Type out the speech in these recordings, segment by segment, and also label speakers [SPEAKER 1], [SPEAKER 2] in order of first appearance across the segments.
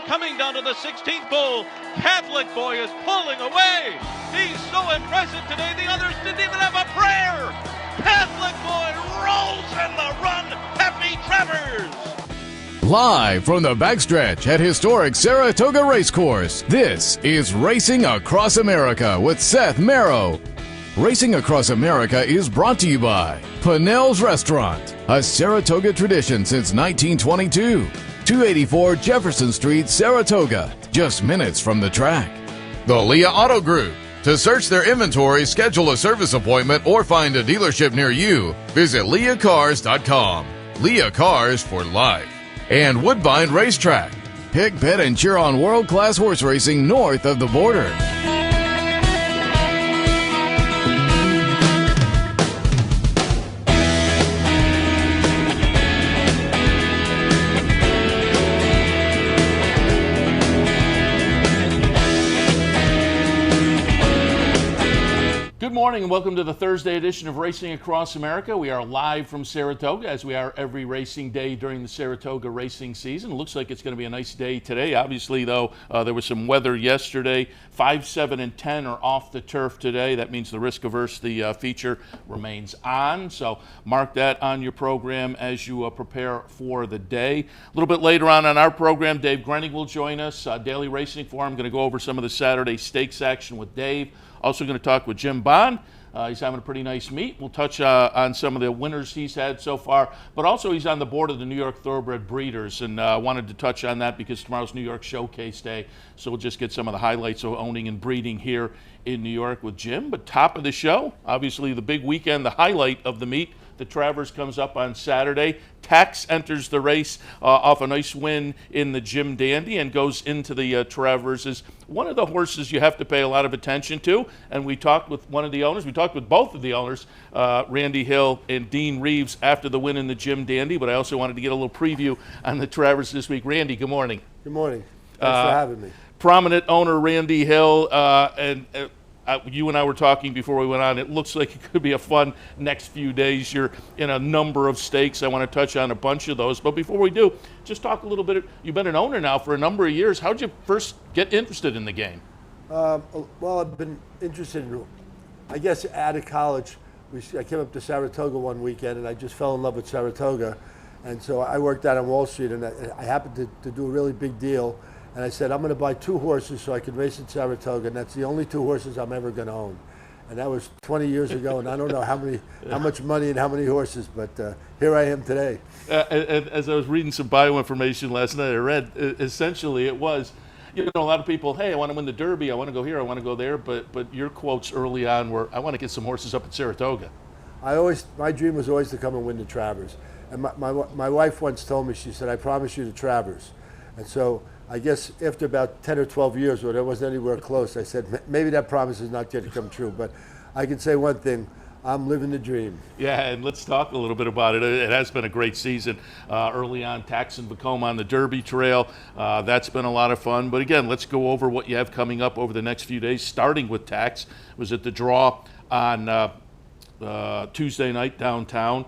[SPEAKER 1] But coming down to the 16th bull, Catholic Boy is pulling away. He's so impressive today, the others didn't even have a prayer. Catholic Boy rolls in the run. Happy Travers!
[SPEAKER 2] Live from the backstretch at historic Saratoga Racecourse, this is Racing Across America with Seth Merrow. Racing Across America is brought to you by Pinnell's Restaurant, a Saratoga tradition since 1922. 284 Jefferson Street, Saratoga, just minutes from the track. The Leah Auto Group. To search their inventory, schedule a service appointment, or find a dealership near you, visit leahcars.com. Leah Cars for life. And Woodbine Racetrack. Pick, bet, and cheer on world-class horse racing north of the border.
[SPEAKER 3] Good morning and welcome to the Thursday edition of Racing Across America. We are live from Saratoga, as we are every racing day during the Saratoga racing season. It looks like it's going to be a nice day today. Obviously, though, there was some weather yesterday. 5, 7, and 10 are off the turf today. That means the risk-averse, the feature, remains on. So mark that on your program as you prepare for the day. A little bit later on our program, Dave Grening will join us. Daily Racing Forum, going to go over some of the Saturday stakes action with Dave. Also going to talk with Jim Bond. He's having a pretty nice meet. We'll touch on some of the winners he's had so far, but also he's on the board of the New York Thoroughbred Breeders, and wanted to touch on that because tomorrow's New York Showcase Day, so we'll just get some of the highlights of owning and breeding here in New York with Jim. But top of the show, obviously the big weekend, the highlight of the meet, the Travers comes up on Saturday. Tax enters the race off a nice win in the Jim Dandy and goes into the Travers. Is one of the horses you have to pay a lot of attention to. And we talked with one of the owners. We talked with both of the owners, Randy Hill and Dean Reeves, after the win in the Jim Dandy. But I also wanted to get a little preview on the Travers this week. Randy, good morning.
[SPEAKER 4] Good morning. Thanks for having me.
[SPEAKER 3] Prominent owner Randy Hill, you and I were talking before we went on. It looks like it could be a fun next few days. You're in a number of stakes. I want to touch on a bunch of those. But before we do, just talk a little bit. You've been an owner now for a number of years. How did you first get interested in the game?
[SPEAKER 4] Well, I've been interested in, I guess, out of college. I came up to Saratoga one weekend, and I just fell in love with Saratoga. And so I worked out on Wall Street, and I happened to do a really big deal. And I said, I'm going to buy 2 horses so I can race at Saratoga, and that's the only 2 horses I'm ever going to own. And that was 20 years ago, and I don't know how much money and how many horses, but here I am today.
[SPEAKER 3] As I was reading some bio information last night, I read essentially it was, a lot of people, hey, I want to win the Derby, I want to go here, I want to go there, but your quotes early on were, I want to get some horses up at Saratoga.
[SPEAKER 4] My dream was always to come and win the Travers. And my wife once told me, she said, I promise you the Travers. And so I guess after about 10 or 12 years where there wasn't anywhere close, I said, maybe that promise is not yet to come true. But I can say one thing, I'm living the dream.
[SPEAKER 3] Yeah, and let's talk a little bit about it. It has been a great season. Early on, Tax and Vacoma on the Derby Trail. That's been a lot of fun. But again, let's go over what you have coming up over the next few days, starting with Tax. Was at the draw on Tuesday night downtown.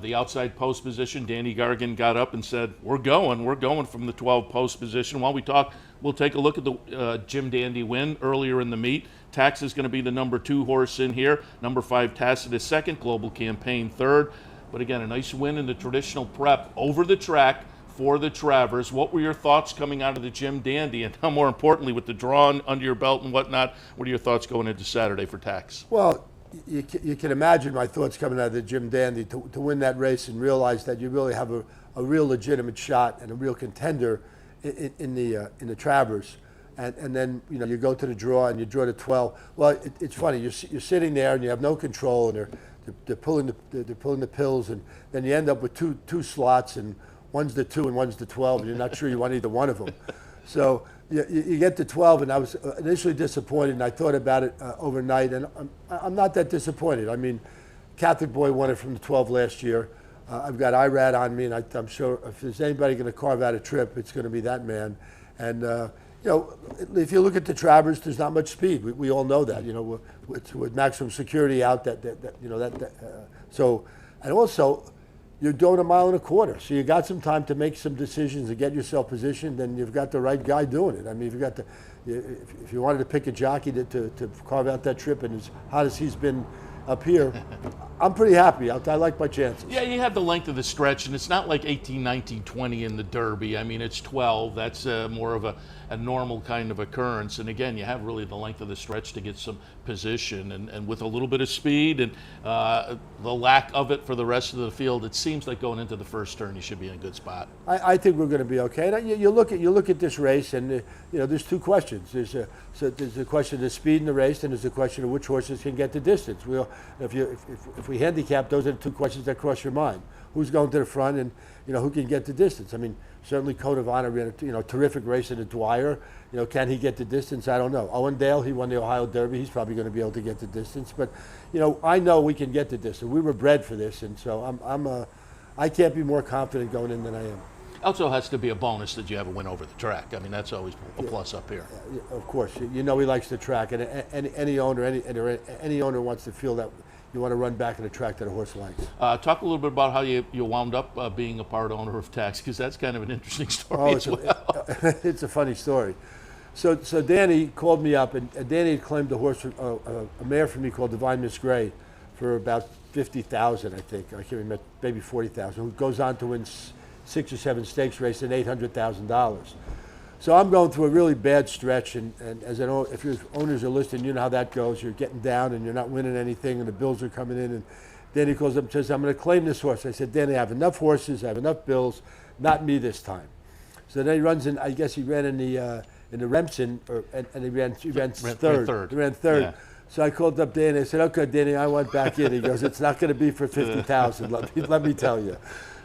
[SPEAKER 3] The outside post position, Danny Gargan got up and said, we're going from the 12 post position. While we talk, we'll take a look at the Jim Dandy win earlier in the meet. Tax is going to be the number 2 horse in here. Number 5, Tacitus second, Global Campaign third. But again, a nice win in the traditional prep over the track for the Travers. What were your thoughts coming out of the Jim Dandy? And more importantly, with the draw under your belt and whatnot, what are your thoughts going into Saturday for Tax?
[SPEAKER 4] Well, you can imagine my thoughts coming out of the Jim Dandy to win that race and realize that you really have a real legitimate shot and a real contender in the Travers. And then you go to the draw and you draw the 12. Well, it's funny. You're sitting there and you have no control, and they're pulling the pills, and then you end up with two slots, and one's the 2 and one's the 12, and you're not sure you want either one of them. So you get to 12, and I was initially disappointed, and I thought about it overnight, and I'm not that disappointed. I mean, Catholic Boy won it from the 12 last year. I've got Irad on me, and I'm sure if there's anybody going to carve out a trip, it's going to be that man. And if you look at the Travers, there's not much speed. We all know that. With maximum security out, so, and also, you're doing a mile and a quarter. So you got some time to make some decisions and get yourself positioned, and you've got the right guy doing it. I mean, if you wanted to pick a jockey to carve out that trip, and as hot as he's been up here, I'm pretty happy. I like my chances.
[SPEAKER 3] Yeah, you have the length of the stretch, and it's not like 18, 19, 20 in the Derby. I mean, it's 12. That's more of a normal kind of occurrence. And again, you have really the length of the stretch to get some position. And with a little bit of speed and the lack of it for the rest of the field, it seems like going into the first turn, you should be in a good spot.
[SPEAKER 4] I think we're going to be okay. And you look at this race, and there's two questions. There's a question of the speed in the race, and there's a question of which horses can get the distance. If we handicap, those are the two questions that cross your mind. Who's going to the front, and who can get the distance? I mean, certainly Code of Honor ran a terrific race at the Dwyer. Can he get the distance? I don't know. Owen Dale, he won the Ohio Derby. He's probably going to be able to get the distance. But I know we can get the distance. We were bred for this, and so I can't be more confident going in than I am.
[SPEAKER 3] Also has to be a bonus that you have a win over the track. I mean, that's always a plus up here.
[SPEAKER 4] Of course, he likes the track, and any owner wants to feel that you want to run back in a track that a horse likes.
[SPEAKER 3] Talk a little bit about how you wound up being a part owner of Tax, because that's kind of an interesting story as well.
[SPEAKER 4] It's a funny story. So Danny called me up, and Danny had claimed a horse, a mare for me called Divine Miss Gray, for about $50,000, I think. I can't remember, maybe $40,000. Who goes on to win 6 or 7 stakes races and $800,000. So I'm going through a really bad stretch, and if your owners are listening, you know how that goes. You're getting down and you're not winning anything, and the bills are coming in. And Danny calls up and says, "I'm going to claim this horse." I said, "Danny, I have enough horses, I have enough bills, not me this time." So then he runs in. I guess he ran in the Remsen, and he ran third. He ran third.
[SPEAKER 3] Yeah.
[SPEAKER 4] So I called up Danny. I said, "Okay, Danny, I went back in." He goes, "It's not going to be for $50,000. Let me tell you."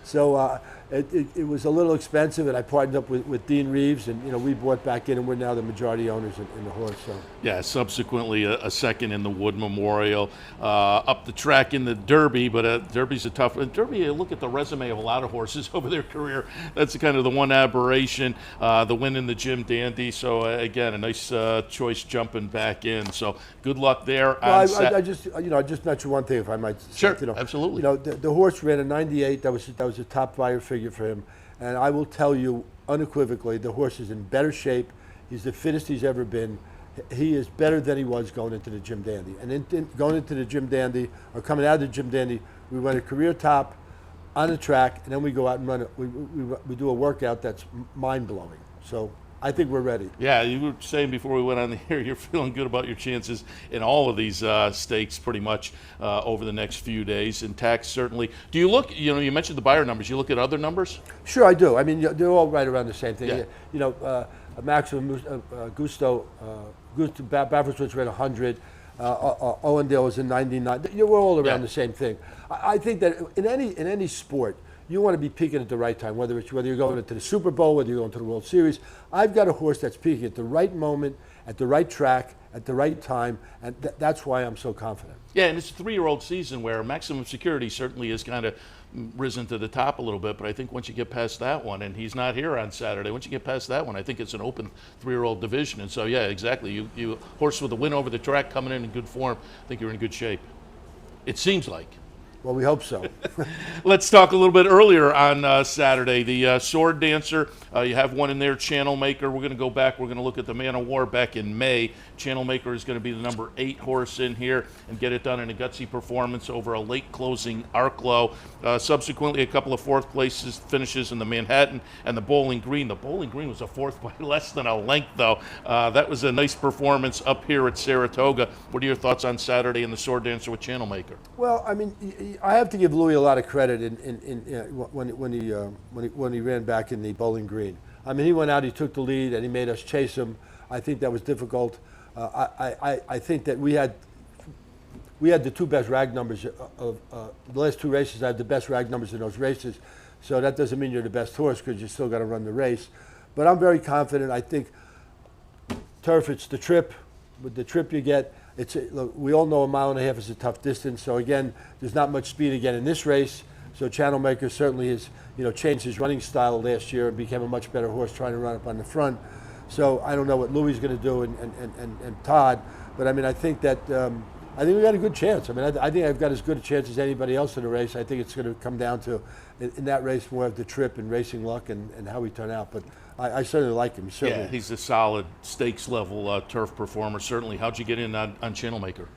[SPEAKER 4] So it was a little expensive, and I partnered up with Dean Reeves, and we bought back in, and we're now the majority owners in the horse. So
[SPEAKER 3] yeah, subsequently a second in the Wood Memorial, up the track in the Derby, but Derby's a tough. Derby, you look at the resume of a lot of horses over their career. That's kind of the one aberration. The win in the Jim Dandy. So again, a nice choice jumping back in. So good luck there.
[SPEAKER 4] Well, I just mention one thing, if I might.
[SPEAKER 3] Sure, absolutely.
[SPEAKER 4] The horse ran a 98. That was a top buyer figure for him, and I will tell you unequivocally, the horse is in better shape. He's the fittest he's ever been. He is better than he was going into the Jim Dandy. And going into the Jim Dandy, or coming out of the Jim Dandy, we run a career top on the track, and then we go out and run it. We do a workout that's mind-blowing. So I think we're ready.
[SPEAKER 3] Yeah, you were saying before we went on the air, you're feeling good about your chances in all of these stakes pretty much over the next few days. And Tax certainly. Do you look, you mentioned the buyer numbers. You look at other numbers?
[SPEAKER 4] Sure, I do. I mean, they're all right around the same thing.
[SPEAKER 3] Yeah.
[SPEAKER 4] Maximum Gusto Baffert Switch ran 100. Owendale was in 99. We're all around the same thing. I think that in any sport, you want to be peaking at the right time, whether you're going into the Super Bowl, whether you're going to the World Series. I've got a horse that's peaking at the right moment, at the right track, at the right time, and that's why I'm so confident.
[SPEAKER 3] Yeah, and it's a 3-year-old season where Maximum Security certainly has kind of risen to the top a little bit, but I think once you get past that one, and he's not here on Saturday, once you get past that one, I think it's an open 3-year-old division. And so, yeah, exactly. You horse with a win over the track, coming in good form, I think you're in good shape. It seems like.
[SPEAKER 4] Well, we hope so.
[SPEAKER 3] Let's talk a little bit earlier on Saturday. The Sword Dancer, you have one in there, Channel Maker. We're going to go back. We're going to look at the Man of War back in May. Channel Maker is going to be the number 8 horse in here and get it done in a gutsy performance over a late closing Arklow. Subsequently, a couple of 4th places finishes in the Manhattan and the Bowling Green. The Bowling Green was a 4th by less than a length, though. That was a nice performance up here at Saratoga. What are your thoughts on Saturday in the Sword Dancer with Channel Maker?
[SPEAKER 4] Well, I mean, I have to give Louis a lot of credit when he ran back in the Bowling Green. I mean, he went out, he took the lead, and he made us chase him. I think that was difficult. I think that we had the 2 best rag numbers of the last 2 races. I had the best rag numbers in those races, so that doesn't mean you're the best horse because you still got to run the race. But I'm very confident. I think turf, it's the trip. With the trip you get, look, we all know a mile and a half is a tough distance. So again, there's not much speed again in this race. So Channel Maker certainly has changed his running style last year and became a much better horse trying to run up on the front. So I don't know what Louis is going to do and Todd, but I mean I think that I think we got a good chance. I mean, I think I've got as good a chance as anybody else in the race. I think it's going to come down to, in that race, more of the trip and racing luck and how we turn out. But I certainly like him. Certainly.
[SPEAKER 3] Yeah, he's a solid stakes level turf performer. Certainly. How'd you get in on Channelmaker?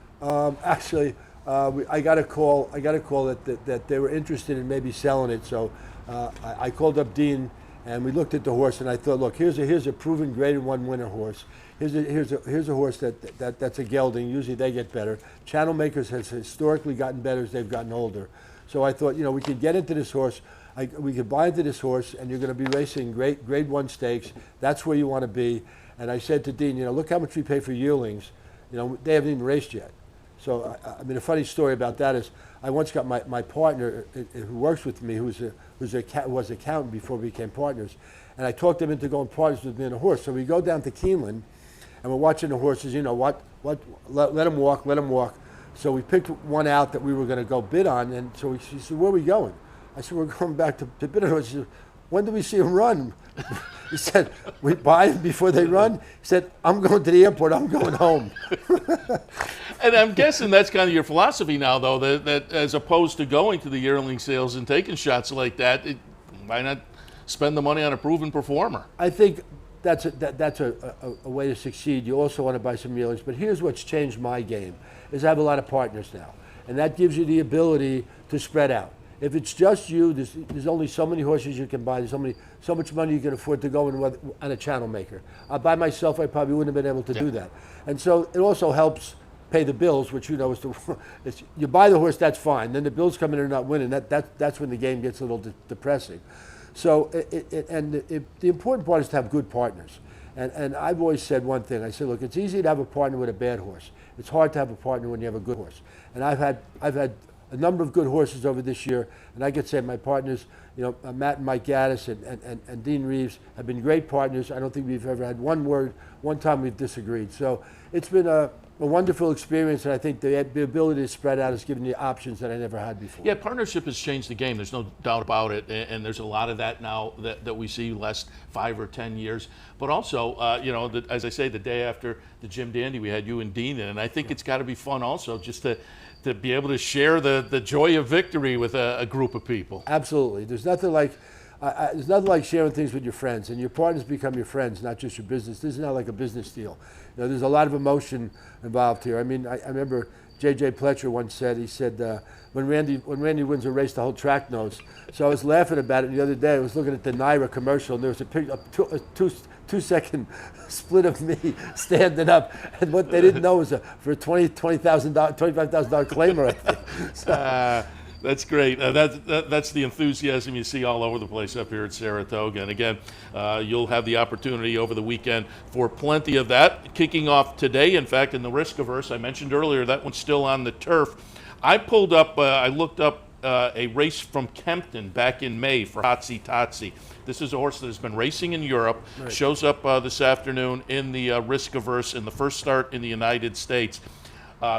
[SPEAKER 4] Actually, I got a call. That they were interested in maybe selling it. So I called up Dean, and we looked at the horse, and I thought, look, here's a proven Grade 1 winner horse. Here's a horse that's a gelding. Usually they get better. Channel Makers has historically gotten better as they've gotten older. So I thought, we could get into this horse. We could buy into this horse, and you're going to be racing Grade 1 stakes. That's where you want to be. And I said to Dean, look how much we pay for yearlings. They haven't even raced yet. So I mean, a funny story about that is I once got my partner who works with me, who was accountant before we became partners, and I talked him into going partners with me in a horse. So we go down to Keeneland, and we're watching the horses. Let them walk. So we picked one out that we were going to go bid on, and so she said, where are we going? I said, we're going back to bid on a horse. She said, when do we see them run? He said, we buy them before they run? He said, I'm going to the airport, I'm going home.
[SPEAKER 3] And I'm guessing that's kind of your philosophy now, though, that as opposed to going to the yearling sales and taking shots like that, why not spend the money on a proven performer?
[SPEAKER 4] I think that's a way to succeed. You also want to buy some yearlings. But here's what's changed my game, is I have a lot of partners now. And that gives you the ability to spread out. If it's just you, there's only so many horses you can buy. There's so much money you can afford to go on a channel maker. By myself, I probably wouldn't have been able to do that. And so it also helps pay the bills, which is you buy the horse, that's fine. Then the bills come in and not winning. That's when the game gets a little depressing. So the important part is to have good partners. And I've always said one thing. I said, look, it's easy to have a partner with a bad horse. It's hard to have a partner when you have a good horse. And I've had a number of good horses over this year, and I could say my partners, Matt and Mike Gaddis and Dean Reeves have been great partners. I don't think we've ever had one time we've disagreed. So it's been a wonderful experience, and I think the ability to spread out has given you options that I never had before.
[SPEAKER 3] Yeah, partnership has changed the game. There's no doubt about it, and there's a lot of that now that we see last 5 or 10 years. But also, as I say, the day after the Jim Dandy, we had you and Dean in, and I think it's got to be fun also just to be able to share the joy of victory with a group of people.
[SPEAKER 4] Absolutely. There's nothing like sharing things with your friends, and your partners become your friends, not just your business. This is not like a business deal. There's a lot of emotion involved here. I mean, I remember J.J. Pletcher once said, when Randy wins a race, the whole track knows. So I was laughing about it the other day. I was looking at the Naira commercial, and there was a 2-second split of me standing up, and what they didn't know was for a $25,000 claimer, I think. So,
[SPEAKER 3] that's great. That's the enthusiasm you see all over the place up here at Saratoga. And again, you'll have the opportunity over the weekend for plenty of that. Kicking off today, in fact, in the risk averse, I mentioned earlier, that one's still on the turf. I looked up a race from Kempton back in May for Hotsy Totsy. This is a horse that has been racing in Europe, right. Shows up this afternoon in the risk averse in the first start in the United States.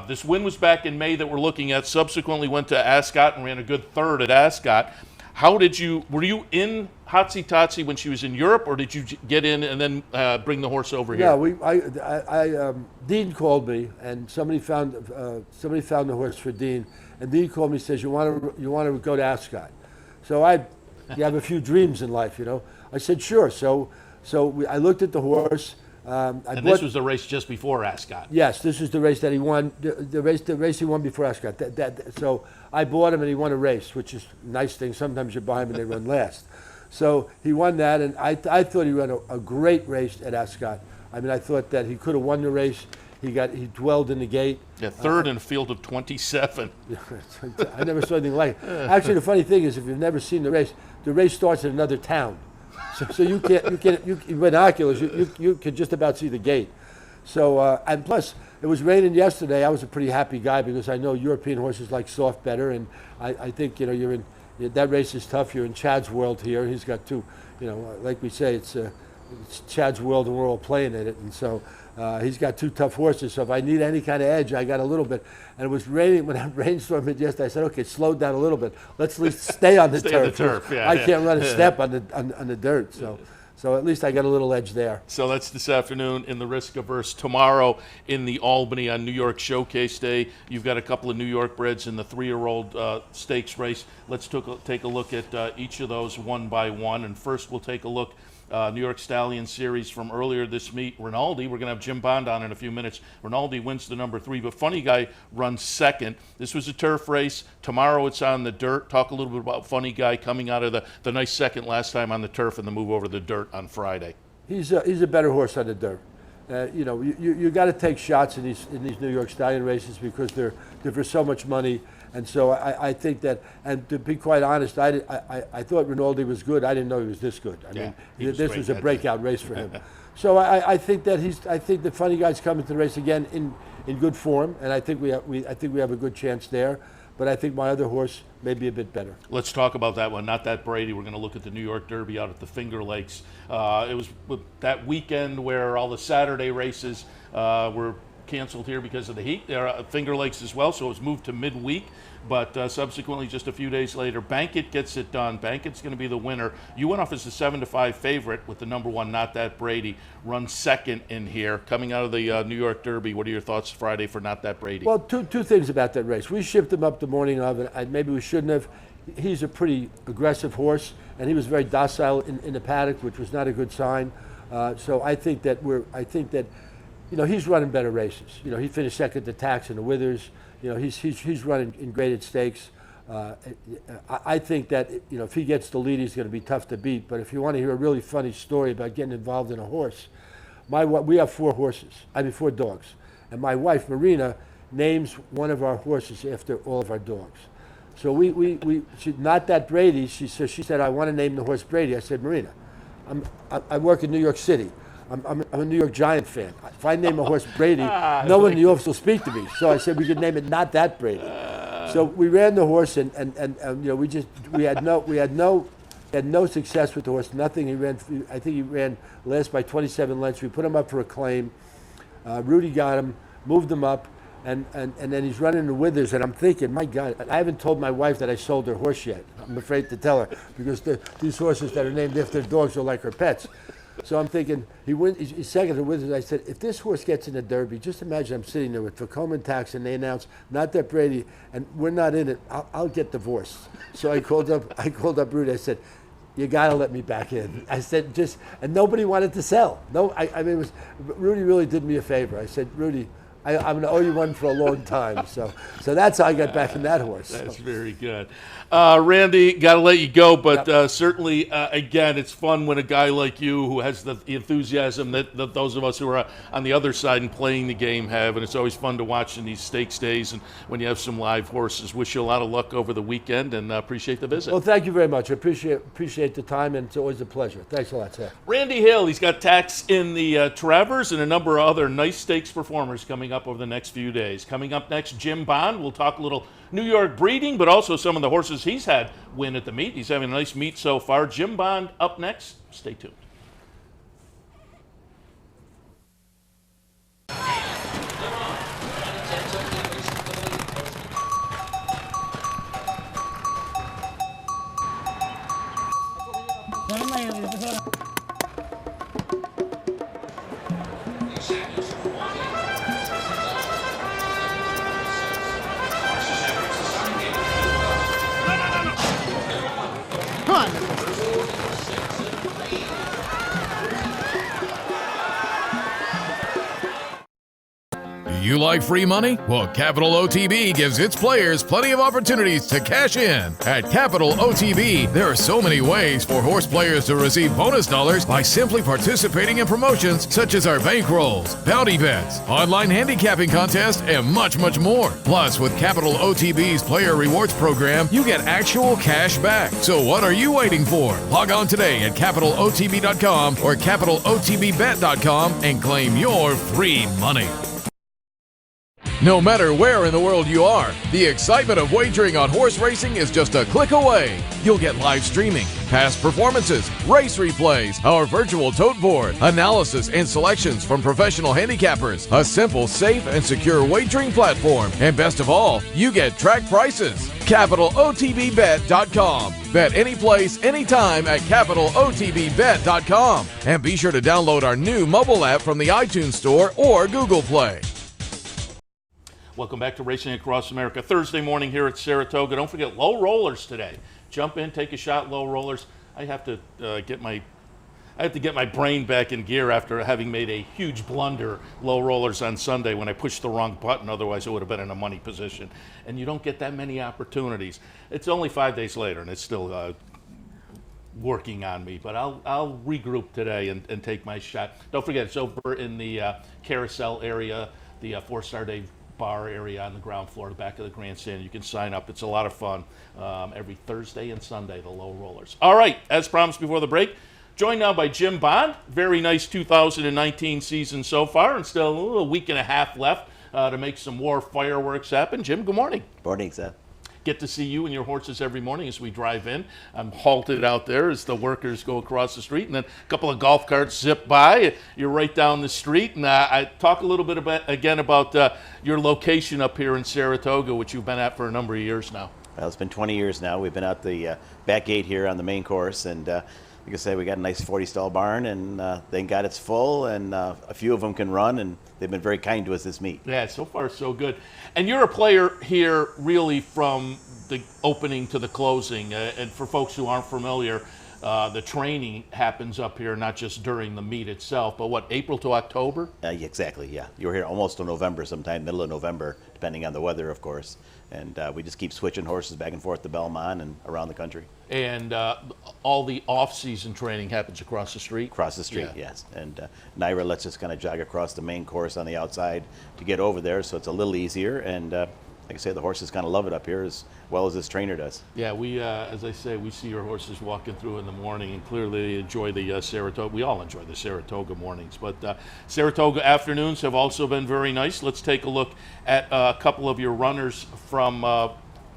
[SPEAKER 3] This win was back in May that we're looking at. Subsequently went to Ascot and ran a good third at Ascot. Were you in Hotsy Totsy when she was in Europe, or did you get in and then bring the horse over here?
[SPEAKER 4] No, Dean called me, and somebody found the horse for Dean, and Dean called me and says, you want to go to Ascot? So you have a few dreams in life, I said, sure. So I looked at the horse.
[SPEAKER 3] This was the race just before Ascot.
[SPEAKER 4] Yes, this was the race that he won. The race he won before Ascot. So I bought him, and he won a race, which is a nice thing. Sometimes you buy him and they run last. So he won that, and I thought he ran a great race at Ascot. I mean, I thought that he could have won the race. He dwelled in the gate.
[SPEAKER 3] Yeah, third in a field of 27.
[SPEAKER 4] I never saw anything like it. Actually, the funny thing is, if you've never seen the race starts in another town. So you binoculars, you could just about see the gate. So, and plus, it was raining yesterday. I was a pretty happy guy because I know European horses like soft better, and I think, you're in, that race is tough. You're in Chad's world here. He's got two, like we say, it's Chad's world and we're all playing in it. And so he's got two tough horses. So if I need any kind of edge, I got a little bit. And it was raining when that rainstorm hit yesterday. I said, okay, slow down a little bit. Let's at least stay on the turf.
[SPEAKER 3] On the turf. Yeah,
[SPEAKER 4] I can't run a step on the dirt. So So at least I got a little edge there.
[SPEAKER 3] So that's this afternoon in the risk-averse. Tomorrow in the Albany on New York Showcase Day, you've got a couple of New York breds in the 3-year-old stakes race. Let's take a look at each of those one by one. And first we'll take a look New York Stallion Series from earlier this meet. Rinaldi, we're going to have Jim Bond on in a few minutes. Rinaldi wins the number 3, but Funny Guy runs second. This was a turf race. Tomorrow it's on the dirt. Talk a little bit about Funny Guy coming out of the nice second last time on the turf and the move over to the dirt on Friday.
[SPEAKER 4] He's a better horse on the dirt. You got to take shots in these New York Stallion races because they're for so much money. And so I think that, and to be quite honest, I thought Rinaldi was good. I didn't know he was this good. I mean, this was a breakout race for him. So I think that the Funny Guy's coming to the race again in good form, and I think we have a good chance there. But I think my other horse may be a bit better.
[SPEAKER 3] Let's talk about that one. Not That Brady. We're going to look at the New York Derby out at the Finger Lakes. It was that weekend where all the Saturday races were canceled here because of the heat. There are Finger Lakes as well, so it was moved to midweek. But subsequently, just a few days later, Bankit gets it done. Bankit's going to be the winner. You went off as the 7-5 favorite with the number 1, Not That Brady, runs second in here. Coming out of the New York Derby, what are your thoughts Friday for Not That Brady?
[SPEAKER 4] Well, two things about that race. We shipped him up the morning of, and maybe we shouldn't have. He's a pretty aggressive horse, and he was very docile in the paddock, which was not a good sign. So I think that he's running better races. He finished second to Tax and the Withers. He's running in graded stakes. I think that if he gets the lead, he's going to be tough to beat. But if you want to hear a really funny story about getting involved in a horse, we have 4 dogs, and my wife Marina names one of our horses after all of our dogs. So she, Not That Brady. She said, I want to name the horse Brady. I said, Marina, I work in New York City. I'm a New York Giant fan. If I name a horse Brady, no one in the office will speak to me. So I said we could name it Not That Brady. So we ran the horse, and we had no success with the horse. Nothing. I think he ran last by 27 lengths. We put him up for a claim. Rudy got him, moved him up, and then he's running the Withers. And I'm thinking, my God, I haven't told my wife that I sold her horse yet. I'm afraid to tell her because these horses that are named after their dogs are like her pets. So I'm thinking, he's second to Withers. I said, if this horse gets in the Derby, just imagine I'm sitting there with Tacoma and Tax, and they announce Not That Brady, and we're not in it. I'll get divorced. So I called up Rudy. I said, you gotta let me back in. I said, and nobody wanted to sell. No, Rudy really did me a favor. I said, Rudy, I'm going to owe you one for a long time. So that's how I got back in that horse.
[SPEAKER 3] That's very good. Randy, got to let you go, but certainly, again, it's fun when a guy like you who has the enthusiasm that those of us who are on the other side and playing the game have, and it's always fun to watch in these stakes days and when you have some live horses. Wish you a lot of luck over the weekend and appreciate the visit.
[SPEAKER 4] Well, thank you very much. I appreciate the time, and it's always a pleasure. Thanks a lot, Seth.
[SPEAKER 3] Randy Hill, he's got Tax in the Travers and a number of other nice stakes performers coming up over the next few days. Coming up next, Jim Bond. We'll talk a little New York breeding, but also some of the horses he's had win at the meet. He's having a nice meet so far. Jim Bond up next. Stay tuned.
[SPEAKER 2] You like free money? Well, Capital OTB gives its players plenty of opportunities to cash in. At Capital OTB, there are so many ways for horse players to receive bonus dollars by simply participating in promotions such as our bankrolls, bounty bets, online handicapping contests, and much, much more. Plus, with Capital OTB's Player Rewards program, you get actual cash back. So what are you waiting for? Log on today at CapitalOTB.com or CapitalOTBBet.com and claim your free money. No matter where in the world you are, the excitement of wagering on horse racing is just a click away. You'll get live streaming, past performances, race replays, our virtual tote board, analysis and selections from professional handicappers, a simple, safe, and secure wagering platform, and best of all, you get track prices. CapitalOTBBet.com. Bet any place, anytime at CapitalOTBBet.com. And be sure to download our new mobile app from the iTunes Store or Google Play.
[SPEAKER 3] Welcome back to Racing Across America. Thursday morning here at Saratoga. Don't forget, low rollers today. Jump in, take a shot, low rollers. I have to get my brain back in gear after having made a huge blunder, low rollers on Sunday when I pushed the wrong button. Otherwise, it would have been in a money position. And you don't get that many opportunities. It's only 5 days later, and it's still working on me. But I'll regroup today and take my shot. Don't forget, it's over in the carousel area, the 4-Star Day bar area on the ground floor, the back of the grandstand. You can sign up. It's a lot of fun every Thursday and Sunday, the low rollers. All right, as promised before the break, joined now by Jim Bond. Very nice 2019 season so far, and still a week and a half left to make some more fireworks happen. Jim, good morning.
[SPEAKER 5] Morning, Seth.
[SPEAKER 3] Get to see you and your horses every morning as we drive in. I'm halted out there as the workers go across the street, and then a couple of golf carts zip by. You're right down the street, and I talk a little bit about your location up here in Saratoga, which you've been at for a number of years now.
[SPEAKER 5] Well, it's been 20 years now. We've been out the back gate here on the main course, and like I say, we got a nice 40-stall barn, and thank God it's full, and a few of them can run, and they've been very kind to us this meet.
[SPEAKER 3] Yeah, so far so good. And you're a player here really from the opening to the closing. And for folks who aren't familiar, the training happens up here not just during the meet itself, but what, April to October?
[SPEAKER 5] Yeah, exactly, yeah. You were here almost till November sometime, middle of November, depending on the weather, of course. And we just keep switching horses back and forth to Belmont and around the country.
[SPEAKER 3] And all the off-season training happens across the street?
[SPEAKER 5] Across the street,
[SPEAKER 3] Yeah.
[SPEAKER 5] yes. And Naira lets us kind of jog across the main course on the outside to get over there, so it's a little easier. And like I say, the horses kind of love it up here as well as this trainer does.
[SPEAKER 3] Yeah, we, as I say, we see your horses walking through in the morning, and clearly they enjoy the Saratoga. We all enjoy the Saratoga mornings, but Saratoga afternoons have also been very nice. Let's take a look at a couple of your runners from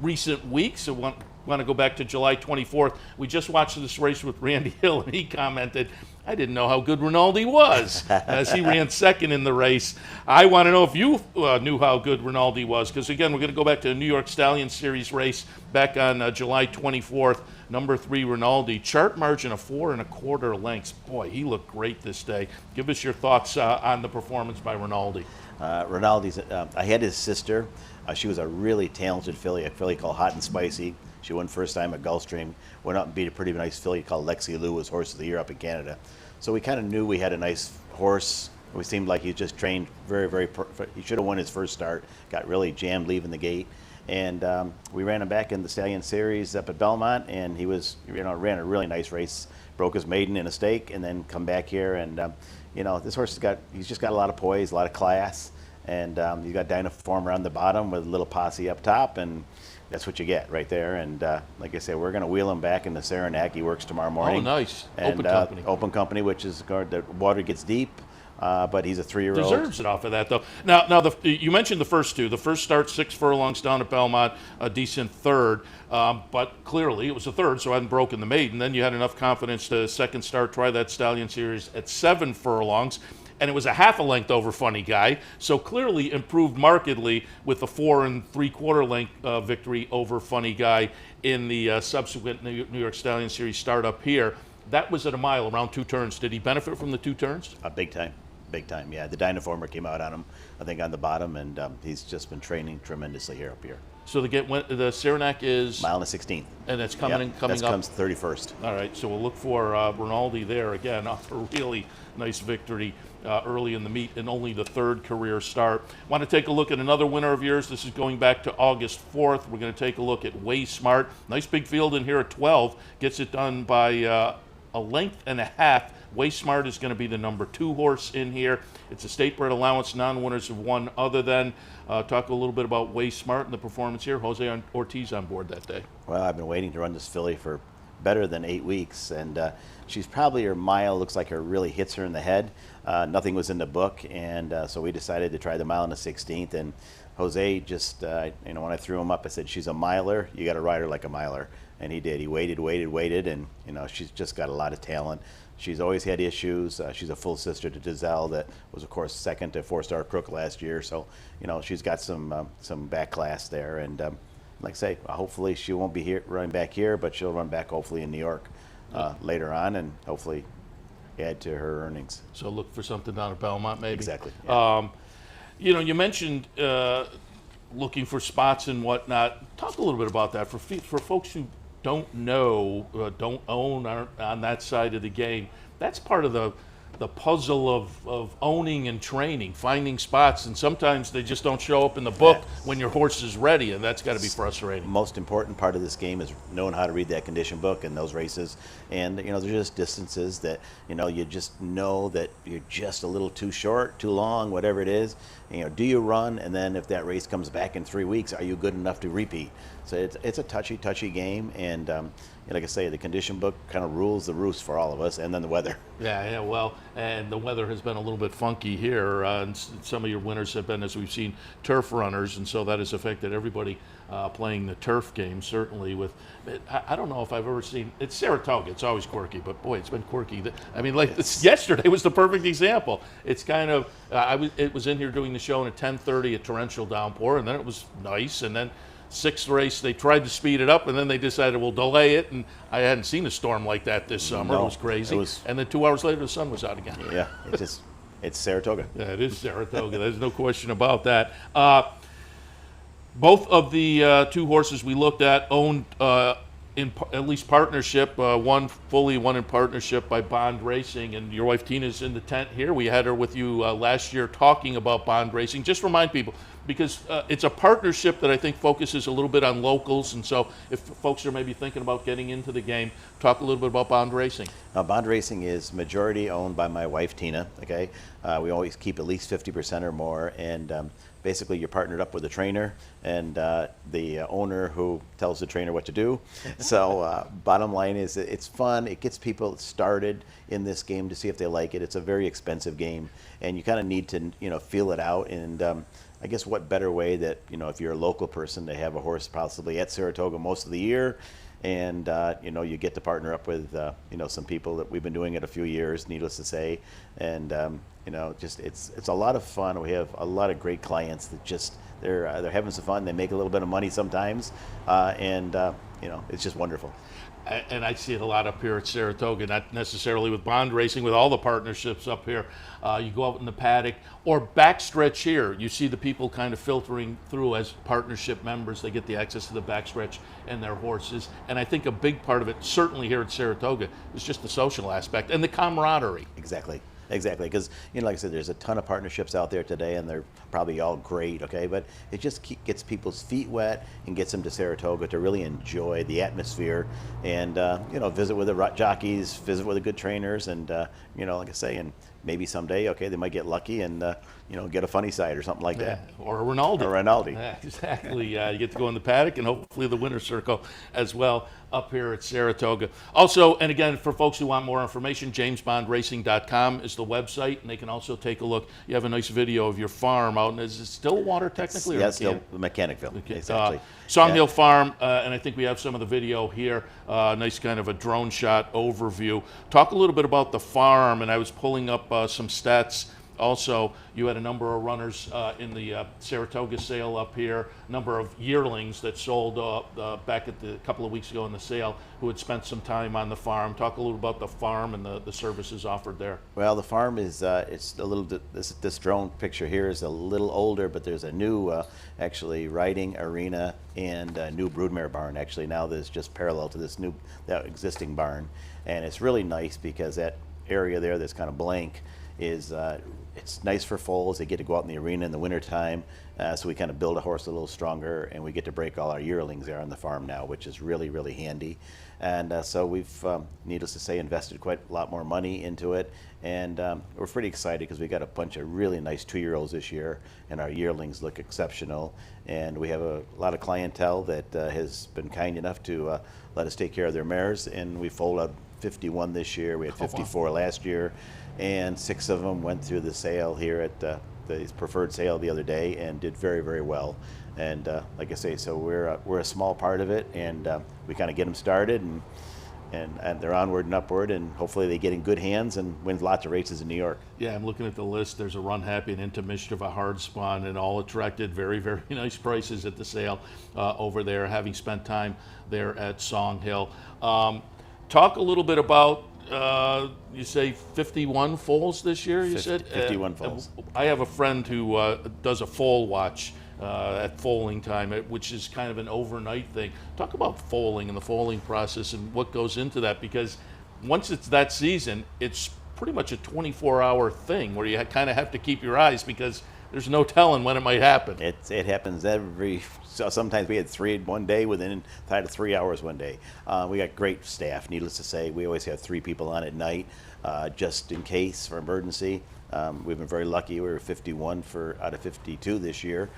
[SPEAKER 3] recent weeks. I want to go back to July 24th. We just watched this race with Randy Hill, and he commented, I didn't know how good Rinaldi was as he ran second in the race. I want to know if you knew how good Rinaldi was, because again, we're going to go back to the New York Stallion Series race back on July 24th. Number 3, Rinaldi, chart margin of 4 1/4 lengths. Boy, he looked great this day. Give us your thoughts on the performance by Rinaldi.
[SPEAKER 5] Rinaldi's, I had his sister. She was a really talented filly, a filly called Hot and Spicy. She won first time at Gulfstream, went up and beat a pretty nice filly called Lexi Lou, was Horse of the Year up in Canada. So we kind of knew we had a nice horse. It seemed like he just trained very, very perfect. He should have won his first start, got really jammed leaving the gate. And we ran him back in the Stallion Series up at Belmont, and he was, ran a really nice race, broke his maiden in a stake, and then come back here. And, this horse he's just got a lot of poise, a lot of class. And you got Dynaform around the bottom with a little posse up top, and that's what you get right there. And like I said, we're going to wheel him back into Saranac. He works tomorrow morning.
[SPEAKER 3] Oh, nice.
[SPEAKER 5] And,
[SPEAKER 3] Open company.
[SPEAKER 5] Open company, which is the water gets deep, but he's a 3-year-old.
[SPEAKER 3] Deserves it off of that, though. Now, you mentioned the first two. The first start, 6 furlongs down at Belmont, a decent third. But clearly, it was a third, so I hadn't broken the maiden. Then you had enough confidence to second start, try that Stallion Series at 7 furlongs. And it was a half a length over Funny Guy, so clearly improved markedly with the 4 3/4 length victory over Funny Guy in the subsequent New York Stallion Series start up here. That was at a mile, around 2 turns. Did he benefit from the 2 turns?
[SPEAKER 5] Big time, yeah. The Dynaformer came out on him, I think, on the bottom, and he's just been training tremendously here up here.
[SPEAKER 3] So the Saranac is
[SPEAKER 5] mile and a 16th,
[SPEAKER 3] and it's coming up.
[SPEAKER 5] That comes 31st.
[SPEAKER 3] All right, so we'll look for Rinaldi there again off a really nice victory early in the meet and only the 3rd career start. Want to take a look at another winner of yours. This is going back to August 4th. We're going to take a look at Way Smart. Nice big field in here at 12. Gets it done by a length and a half. Way Smart is going to be the number 2 horse in here. It's a state bred allowance. Non-winners have won other than. Talk a little bit about Way Smart and the performance here. Jose Ortiz on board that day.
[SPEAKER 5] Well, I've been waiting to run this filly for better than 8 weeks, and she's probably, her mile looks like her really hits her in the head. Nothing was in the book, and so we decided to try the mile and the 16th, and Jose just, when I threw him up, I said, she's a miler. You got to ride her like a miler. And he did. He waited, and she's just got a lot of talent. She's always had issues. She's a full sister to Giselle that was, of course, second to 4-star crook last year. So, she's got some back class there. And like I say, hopefully she won't be running back here, but she'll run back hopefully in New York later on, and hopefully add to her earnings.
[SPEAKER 3] So look for something down at Belmont, maybe.
[SPEAKER 5] Exactly. Yeah.
[SPEAKER 3] You mentioned looking for spots and whatnot. Talk a little bit about that for folks who don't know, don't own, aren't on that side of the game. That's part of the puzzle of owning and training, finding spots, and sometimes they just don't show up in the book when your horse is ready, and that's got to be frustrating.
[SPEAKER 5] Most important part of this game is knowing how to read that condition book and those races. And there's just distances that you just know that you're just a little too short, too long, whatever it is. Do you run? And then if that race comes back in 3 weeks, are you good enough to repeat? So it's a touchy game, and like I say, the condition book kind of rules the roost for all of us, and then the weather.
[SPEAKER 3] Yeah, well, and the weather has been a little bit funky here, and some of your winners have been, as we've seen, turf runners, and so that has affected everybody playing the turf game, certainly. I don't know if I've ever seen, it's Saratoga, it's always quirky, but boy, it's been quirky. I mean, yesterday was the perfect example. It's kind of, it was in here doing the show, and at 10:30, a torrential downpour, and then it was nice, and then sixth race, they tried to speed it up, and then they decided we'll delay it. And I hadn't seen a storm like that this summer. It was crazy. And then 2 hours later, the sun was out again.
[SPEAKER 5] Yeah, it's Saratoga.
[SPEAKER 3] Yeah, it is Saratoga. There's no question about that. Both of the two horses we looked at owned in at least partnership, one fully, one in partnership by Bond Racing, and your wife Tina's in the tent here. We had her with you last year talking about Bond Racing. Just remind people, because it's a partnership that I think focuses a little bit on locals, and so if folks are maybe thinking about getting into the game, talk a little bit about Bond Racing.
[SPEAKER 5] Bond Racing is majority owned by my wife Tina. Okay, we always keep at least 50% or more, and basically you're partnered up with a trainer and the owner who tells the trainer what to do. So bottom line is it's fun. It gets people started in this game to see if they like it. It's a very expensive game, and you kind of need to feel it out. And I guess what better way that if you're a local person to have a horse possibly at Saratoga most of the year, and you get to partner up with some people that we've been doing it a few years, needless to say, and just it's a lot of fun. We have a lot of great clients that just they're having some fun. They make a little bit of money sometimes, and it's just wonderful.
[SPEAKER 3] And I see it a lot up here at Saratoga, not necessarily with Bond Racing, with all the partnerships up here. You go out in the paddock or backstretch here, you see the people kind of filtering through as partnership members. They get the access to the backstretch and their horses. And I think a big part of it, certainly here at Saratoga, is just the social aspect and the camaraderie.
[SPEAKER 5] Exactly. Because, like I said, there's a ton of partnerships out there today, and they're probably all great, okay? But it just gets people's feet wet and gets them to Saratoga to really enjoy the atmosphere and, visit with the jockeys, visit with the good trainers, and, like I say, and maybe someday, okay, they might get lucky and, get a funny side or something like that.
[SPEAKER 3] Or a Rinaldi.
[SPEAKER 5] Yeah,
[SPEAKER 3] exactly. You get to go in the paddock and hopefully the winner's circle as well up here at Saratoga. Also, and again, for folks who want more information, jamesbondracing.com is the website, and they can also take a look. You have a nice video of your farm out, and is it Stillwater technically?
[SPEAKER 5] Yeah, still Mechanicville.
[SPEAKER 3] Okay.
[SPEAKER 5] Exactly.
[SPEAKER 3] Songhill Farm, and I think we have some of the video here. Nice kind of a drone shot overview. Talk a little bit about the farm, and I was pulling up some stats. Also, you had a number of runners in the Saratoga sale up here, a number of yearlings that sold back at a couple of weeks ago in the sale who had spent some time on the farm. Talk a little about the farm and the services offered there.
[SPEAKER 5] Well, the farm is, it's a little, this drone picture here is a little older, but there's a new, actually, riding arena and a new broodmare barn. Actually, now there's just parallel to that existing barn. And it's really nice because that area there that's kind of blank is it's nice for foals. They get to go out in the arena in the wintertime, so we kind of build a horse a little stronger, and we get to break all our yearlings there on the farm now, which is really, really handy. And so we've, needless to say, invested quite a lot more money into it, and we're pretty excited because we got a bunch of really nice 2-year-olds this year, and our yearlings look exceptional. And we have a lot of clientele that has been kind enough to let us take care of their mares, and we foaled out 51 this year. We had 54 last year, and 6 of them went through the sale here at his preferred sale the other day and did very, very well. And like I say, so we're a small part of it, and we kind of get them started, and they're onward and upward, and hopefully they get in good hands and win lots of races in New York.
[SPEAKER 3] Yeah, I'm looking at the list. There's a Run Happy, an Into Mischief, a Hard Spun, and all attracted very, very nice prices at the sale over there, having spent time there at Song Hill. Talk a little bit about, you say 51 foals this year, you said?
[SPEAKER 5] 51 foals.
[SPEAKER 3] I have a friend who does a foal watch at foaling time, which is kind of an overnight thing. Talk about foaling and the foaling process and what goes into that, because once it's that season, it's pretty much a 24-hour thing where you kind of have to keep your eyes, because there's no telling when it might happen.
[SPEAKER 5] It happens so sometimes we had 3 one day within inside of 3 hours one day. We got great staff, needless to say. We always have 3 people on at night, just in case for emergency. We've been very lucky. We were 51 out of 52 this year,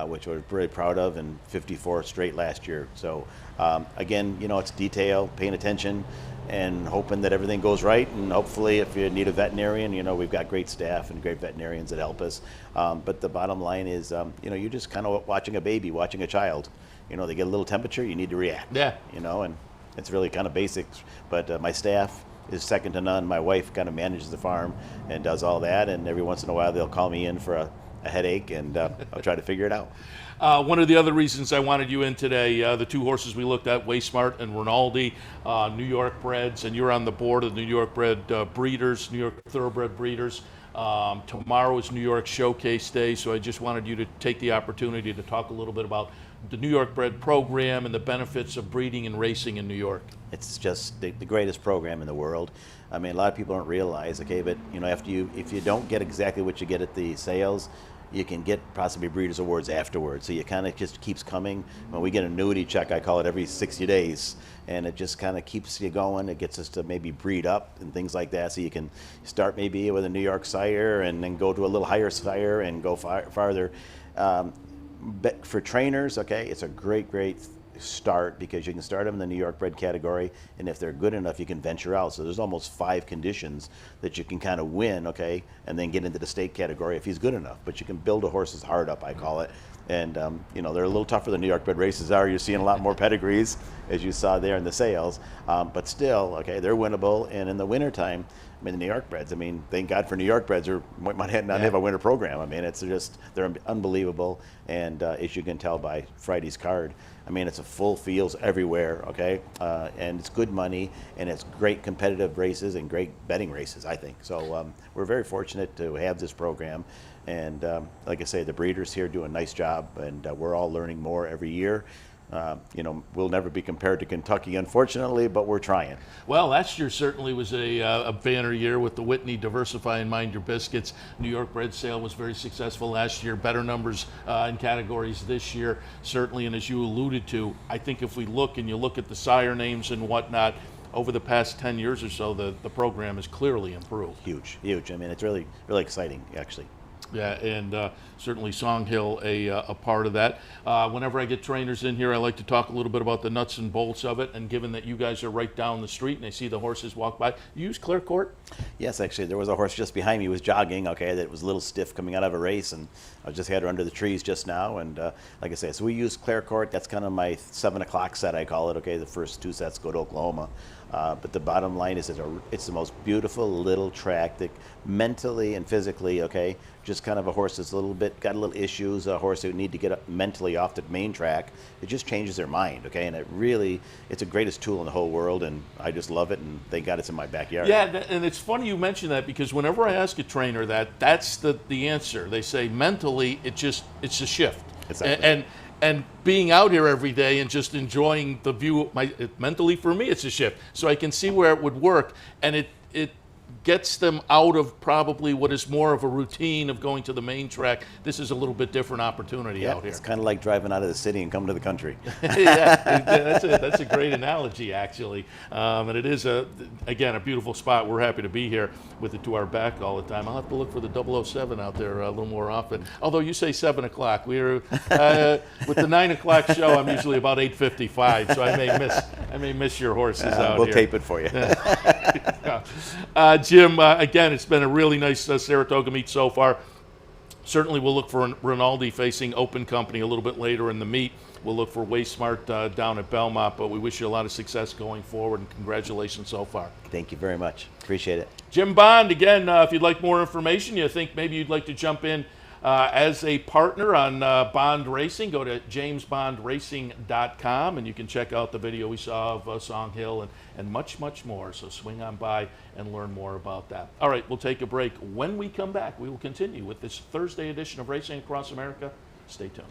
[SPEAKER 5] which we're very proud of, and 54 straight last year. So again, it's detail, paying attention, and hoping that everything goes right. And hopefully, if you need a veterinarian, we've got great staff and great veterinarians that help us. But the bottom line is, you're just kind of watching a baby, watching a child. They get a little temperature, you need to react.
[SPEAKER 3] Yeah.
[SPEAKER 5] And it's really kind of basics. But my staff is second to none. My wife kind of manages the farm and does all that. And every once in a while, they'll call me in for a headache, and I'll try to figure it out.
[SPEAKER 3] One of the other reasons I wanted you in today, the 2 horses we looked at, Waysmart and Rinaldi, New York breds, and you're on the board of the New York bred breeders, New York thoroughbred breeders. Tomorrow is New York Showcase Day, so I just wanted you to take the opportunity to talk a little bit about the New York bred program and the benefits of breeding and racing in New York.
[SPEAKER 5] It's just the greatest program in the world. I mean, a lot of people don't realize, okay, but if you don't get exactly what you get at the sales, you can get possibly Breeders' Awards afterwards. So you kind of just keeps coming. When we get an annuity check, I call it every 60 days, and it just kind of keeps you going. It gets us to maybe breed up and things like that. So you can start maybe with a New York sire and then go to a little higher sire and go farther. But for trainers, okay, it's a great start, because you can start them in the New York bred category, and if they're good enough, you can venture out. So there's almost 5 conditions that you can kind of win, okay, and then get into the state category if he's good enough. But you can build a horse's heart up, I call it. And they're a little tougher than New York bred races are. You're seeing a lot more pedigrees, as you saw there in the sales, but still, okay, they're winnable. And in the wintertime, the New York breds, thank God for New York breds, or might not have a winter program. It's just, they're unbelievable. And as you can tell by Friday's card, it's a full fields everywhere, okay? And it's good money, and it's great competitive races and great betting races, I think. So we're very fortunate to have this program. And like I say, the breeders here do a nice job, and we're all learning more every year. We'll never be compared to Kentucky, unfortunately, but we're trying.
[SPEAKER 3] Well, last year certainly was a banner year with the Whitney Diversify and Mind Your Biscuits. New York bred sale was very successful last year. Better numbers in categories this year, certainly. And as you alluded to, I think if we look and you look at the sire names and whatnot, over the past 10 years or so, the program has clearly improved.
[SPEAKER 5] Huge. It's really, really exciting, actually.
[SPEAKER 3] Yeah, and certainly Song Hill a part of that. Whenever I get trainers in here, I like to talk a little bit about the nuts and bolts of it. And given that you guys are right down the street and I see the horses walk by, you use Clare Court?
[SPEAKER 5] Yes, actually, there was a horse just behind me who was jogging, okay, that was a little stiff coming out of a race, and I just had her under the trees just now. And like I say, so we use Clare Court. That's kind of my 7 o'clock set, I call it, okay? The first 2 sets go to Oklahoma. But the bottom line is it's the most beautiful little track that mentally and physically, okay, just kind of a horse that's got a little issues, a horse that would need to get up mentally off the main track. It just changes their mind, okay, and it's the greatest tool in the whole world, and I just love it, and thank God it's in my backyard.
[SPEAKER 3] Yeah, and it's funny you mention that, because whenever I ask a trainer that's the answer. They say mentally it's a shift.
[SPEAKER 5] Exactly.
[SPEAKER 3] And being out here every day and just enjoying the view, mentally for me it's a shift. So I can see where it would work, and it gets them out of probably what is more of a routine of going to the main track. This is a little bit different opportunity out here.
[SPEAKER 5] It's kind of like driving out of the city and coming to the country.
[SPEAKER 3] Yeah, that's a great analogy, actually. And it is, again, a beautiful spot. We're happy to be here with it to our back all the time. I'll have to look for the 007 out there a little more often. Although you say 7 o'clock. We're with the 9 o'clock show, I'm usually about 8:55, so I may miss your horses out
[SPEAKER 5] we'll
[SPEAKER 3] here.
[SPEAKER 5] tape it for you.
[SPEAKER 3] Jim, again, it's been a really nice Saratoga meet so far. certainly we'll look for Rinaldi facing Open Company a little bit later in the meet. We'll look for Way Smart down at Belmont, but we wish you a lot of success going forward, and congratulations so far.
[SPEAKER 5] Thank you very much. Appreciate it.
[SPEAKER 3] Jim Bond, again, if you'd like more information, you think maybe you'd like to jump in as a partner on Bond Racing, go to jamesbondracing.com, and you can check out the video we saw of Song Hill and much, much more. So swing on by and learn more about that. All right, we'll take a break. When we come back, we will continue with this Thursday edition of Racing Across America. Stay tuned.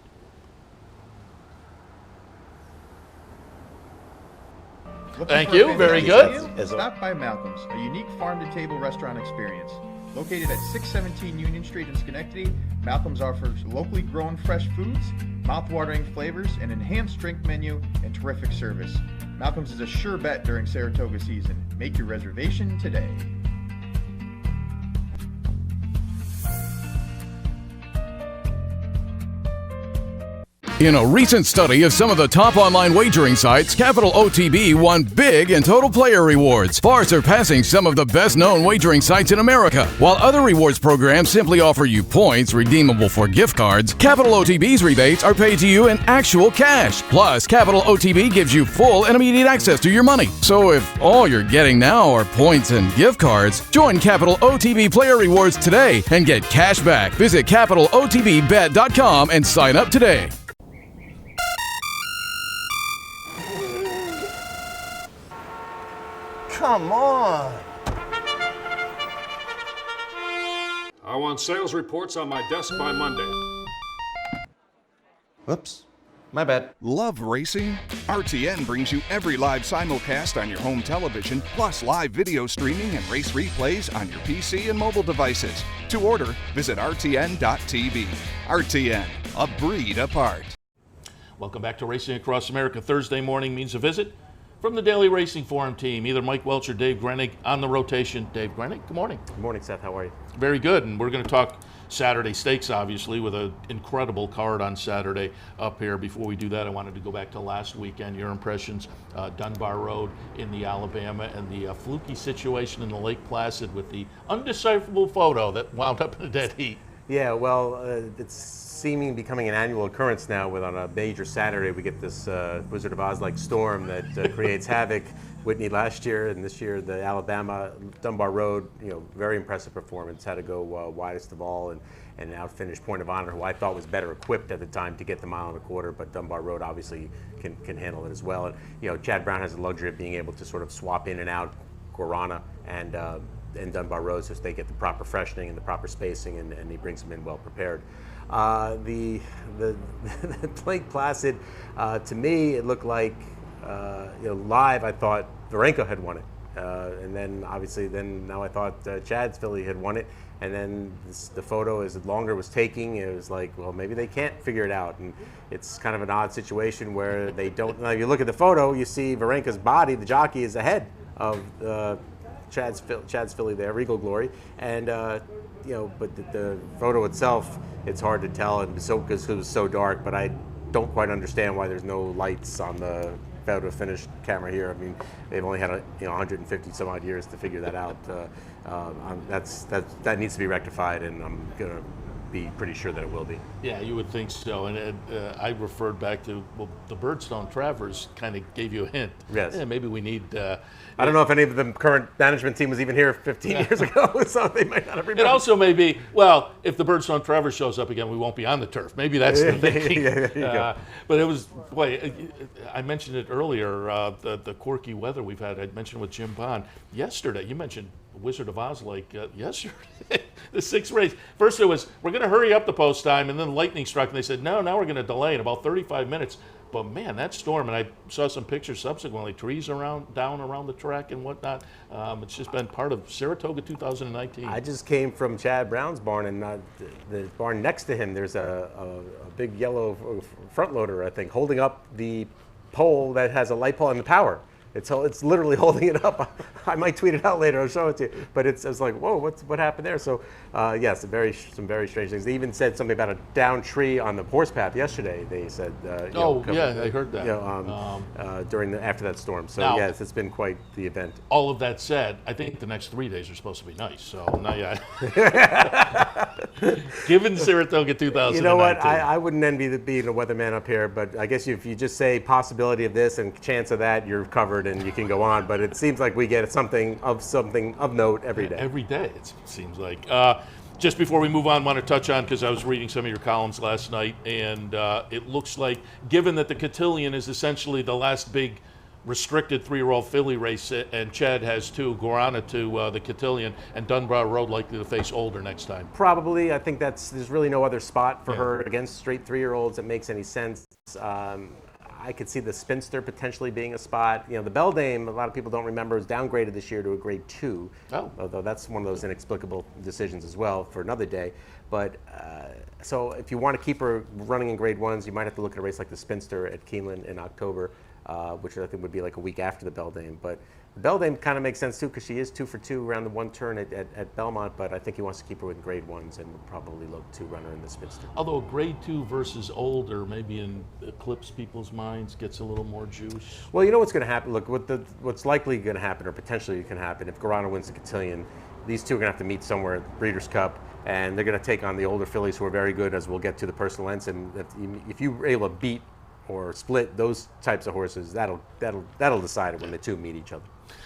[SPEAKER 3] Thank you. Very good.
[SPEAKER 6] Stop by Malcolm's, a unique farm-to-table restaurant experience. Located at 617 Union Street in Schenectady, Malcolm's offers locally grown fresh foods, mouth-watering flavors, an enhanced drink menu, and terrific service. Malcolm's is a sure bet during Saratoga season. Make your reservation today.
[SPEAKER 2] In a recent study of some of the top online wagering sites, Capital OTB won big in total player rewards, far surpassing some of the best-known wagering sites in America. While other rewards programs simply offer you points redeemable for gift cards, Capital OTB's rebates are paid to you in actual cash. Plus, Capital OTB gives you full and immediate access to your money. So if all you're getting now are points and gift cards, join Capital OTB Player Rewards today and get cash back. Visit CapitalOTBBet.com and sign up today.
[SPEAKER 7] Come on.
[SPEAKER 8] I want sales reports on my desk by Monday.
[SPEAKER 7] Whoops. My bad.
[SPEAKER 9] Love racing? RTN brings you every live simulcast on your home television, plus live video streaming and race replays on your PC and mobile devices. To order, visit rtn.tv. RTN, a breed apart.
[SPEAKER 3] Welcome back to Racing Across America. Thursday morning means a visit from the Daily Racing Forum team, either Mike Welch or Dave Grening on the rotation. Dave Grening, good morning.
[SPEAKER 10] Good morning, Seth. How are you?
[SPEAKER 3] Very good, and we're going to talk Saturday Stakes, obviously, with an incredible card on Saturday up here. Before we do that, I wanted to go back to last weekend, your impressions, Dunbar Road in the Alabama, and the fluky situation in the Lake Placid with the undecipherable photo that wound up in a dead heat.
[SPEAKER 10] Yeah, well, it's becoming an annual occurrence now. With on a major Saturday, we get this Wizard of Oz-like storm that creates havoc. Whitney last year, and this year the Alabama Dunbar Road. Very impressive performance. Had to go widest of all and outfinished Point of Honor, who I thought was better equipped at the time to get the mile and a quarter. But Dunbar Road obviously can handle it as well. And Chad Brown has the luxury of being able to sort of swap in and out Guarana and Dunbar Road, so they get the proper freshening and the proper spacing, and he brings them in well prepared. The Lake Placid, to me, it looked like live. I thought Varenko had won it, and then obviously now I thought Chad's filly had won it, and then the photo, as longer was taking, it was like, well, maybe they can't figure it out, and it's kind of an odd situation where they don't. Now, if you look at the photo, you see Varenko's body, the jockey, is ahead of Chad's filly there, Regal Glory, and but the photo itself, it's hard to tell, and because it was so dark. But I don't quite understand why there's no lights on the photo finish camera here. I mean, they've only had 150 some odd years to figure that out. That needs to be rectified, and I'm gonna be pretty sure that it will be.
[SPEAKER 3] Yeah, you would think so. And I referred back to, the Birdstone Travers kind of gave you a hint.
[SPEAKER 10] Yes.
[SPEAKER 3] Yeah, maybe we need.
[SPEAKER 10] I don't know if any of the current management team was even here 15 years ago, so they might not have remembered.
[SPEAKER 3] It also may be, well, if the Birdstone Travers shows up again, we won't be on the turf. Maybe that's the thinking. But it was, boy, I mentioned it earlier, the quirky weather we've had. I mentioned with Jim Bond yesterday. You mentioned Wizard of Oz like yesterday. The sixth race. First it was, we're going to hurry up the post time, and then lightning struck, and they said, no, now we're going to delay in about 35 minutes. But man, that storm, and I saw some pictures subsequently, trees down around the track and whatnot. It's just been part of Saratoga 2019.
[SPEAKER 10] I just came from Chad Brown's barn, and the barn next to him, there's a big yellow front loader, I think, holding up the pole that has a light pole and the power. it's literally holding it up. I might tweet it out later. I'll show it to you. But it's like, whoa, what happened there? So yes, some very strange things. They even said something about a downed tree on the horse path yesterday. They said.
[SPEAKER 3] I heard that.
[SPEAKER 10] After that storm. So
[SPEAKER 3] Now,
[SPEAKER 10] yes, it's been quite the event.
[SPEAKER 3] All of that said, I think the next 3 days are supposed to be nice. So not yet. Given Saratoga 2019.
[SPEAKER 10] You know what? I wouldn't envy being a weatherman up here, but I guess if you just say possibility of this and chance of that, you're covered and you can go on. But it seems like we get something of note every day.
[SPEAKER 3] Every day, it seems like. Just before we move on, I want to touch on, because I was reading some of your columns last night, and it looks like, given that the Cotillion is essentially the last big restricted 3-year-old filly race, and Chad has 2, Guarana to the Cotillion, and Dunbar Road likely to face Older next time.
[SPEAKER 10] Probably. I think there's really no other spot for her against straight 3-year-olds that makes any sense. I could see the Spinster potentially being a spot. The Beldame, a lot of people don't remember, was downgraded this year to a grade 2.
[SPEAKER 3] Oh.
[SPEAKER 10] Although that's one of those inexplicable decisions as well for another day. But so if you want to keep her running in grade 1s, you might have to look at a race like the Spinster at Keeneland in October, which I think would be like a week after the Beldame. But the Beldame kind of makes sense too, because she is 2 for 2 around the 1 turn at Belmont, but I think he wants to keep her in grade 1s and would probably look to run her in the Spinster.
[SPEAKER 3] Although grade 2 versus Older, maybe in eclipse people's minds, gets a little more juice.
[SPEAKER 10] Well, you know what's going to happen? Look, what's likely going to happen, or potentially can happen, if Guarana wins the Cotillion, these two are going to have to meet somewhere at the Breeders' Cup, and they're going to take on the older fillies who are very good, as we'll get to the personal ends. And if you're able to beat or split those types of horses, that'll decide it when the two meet each other.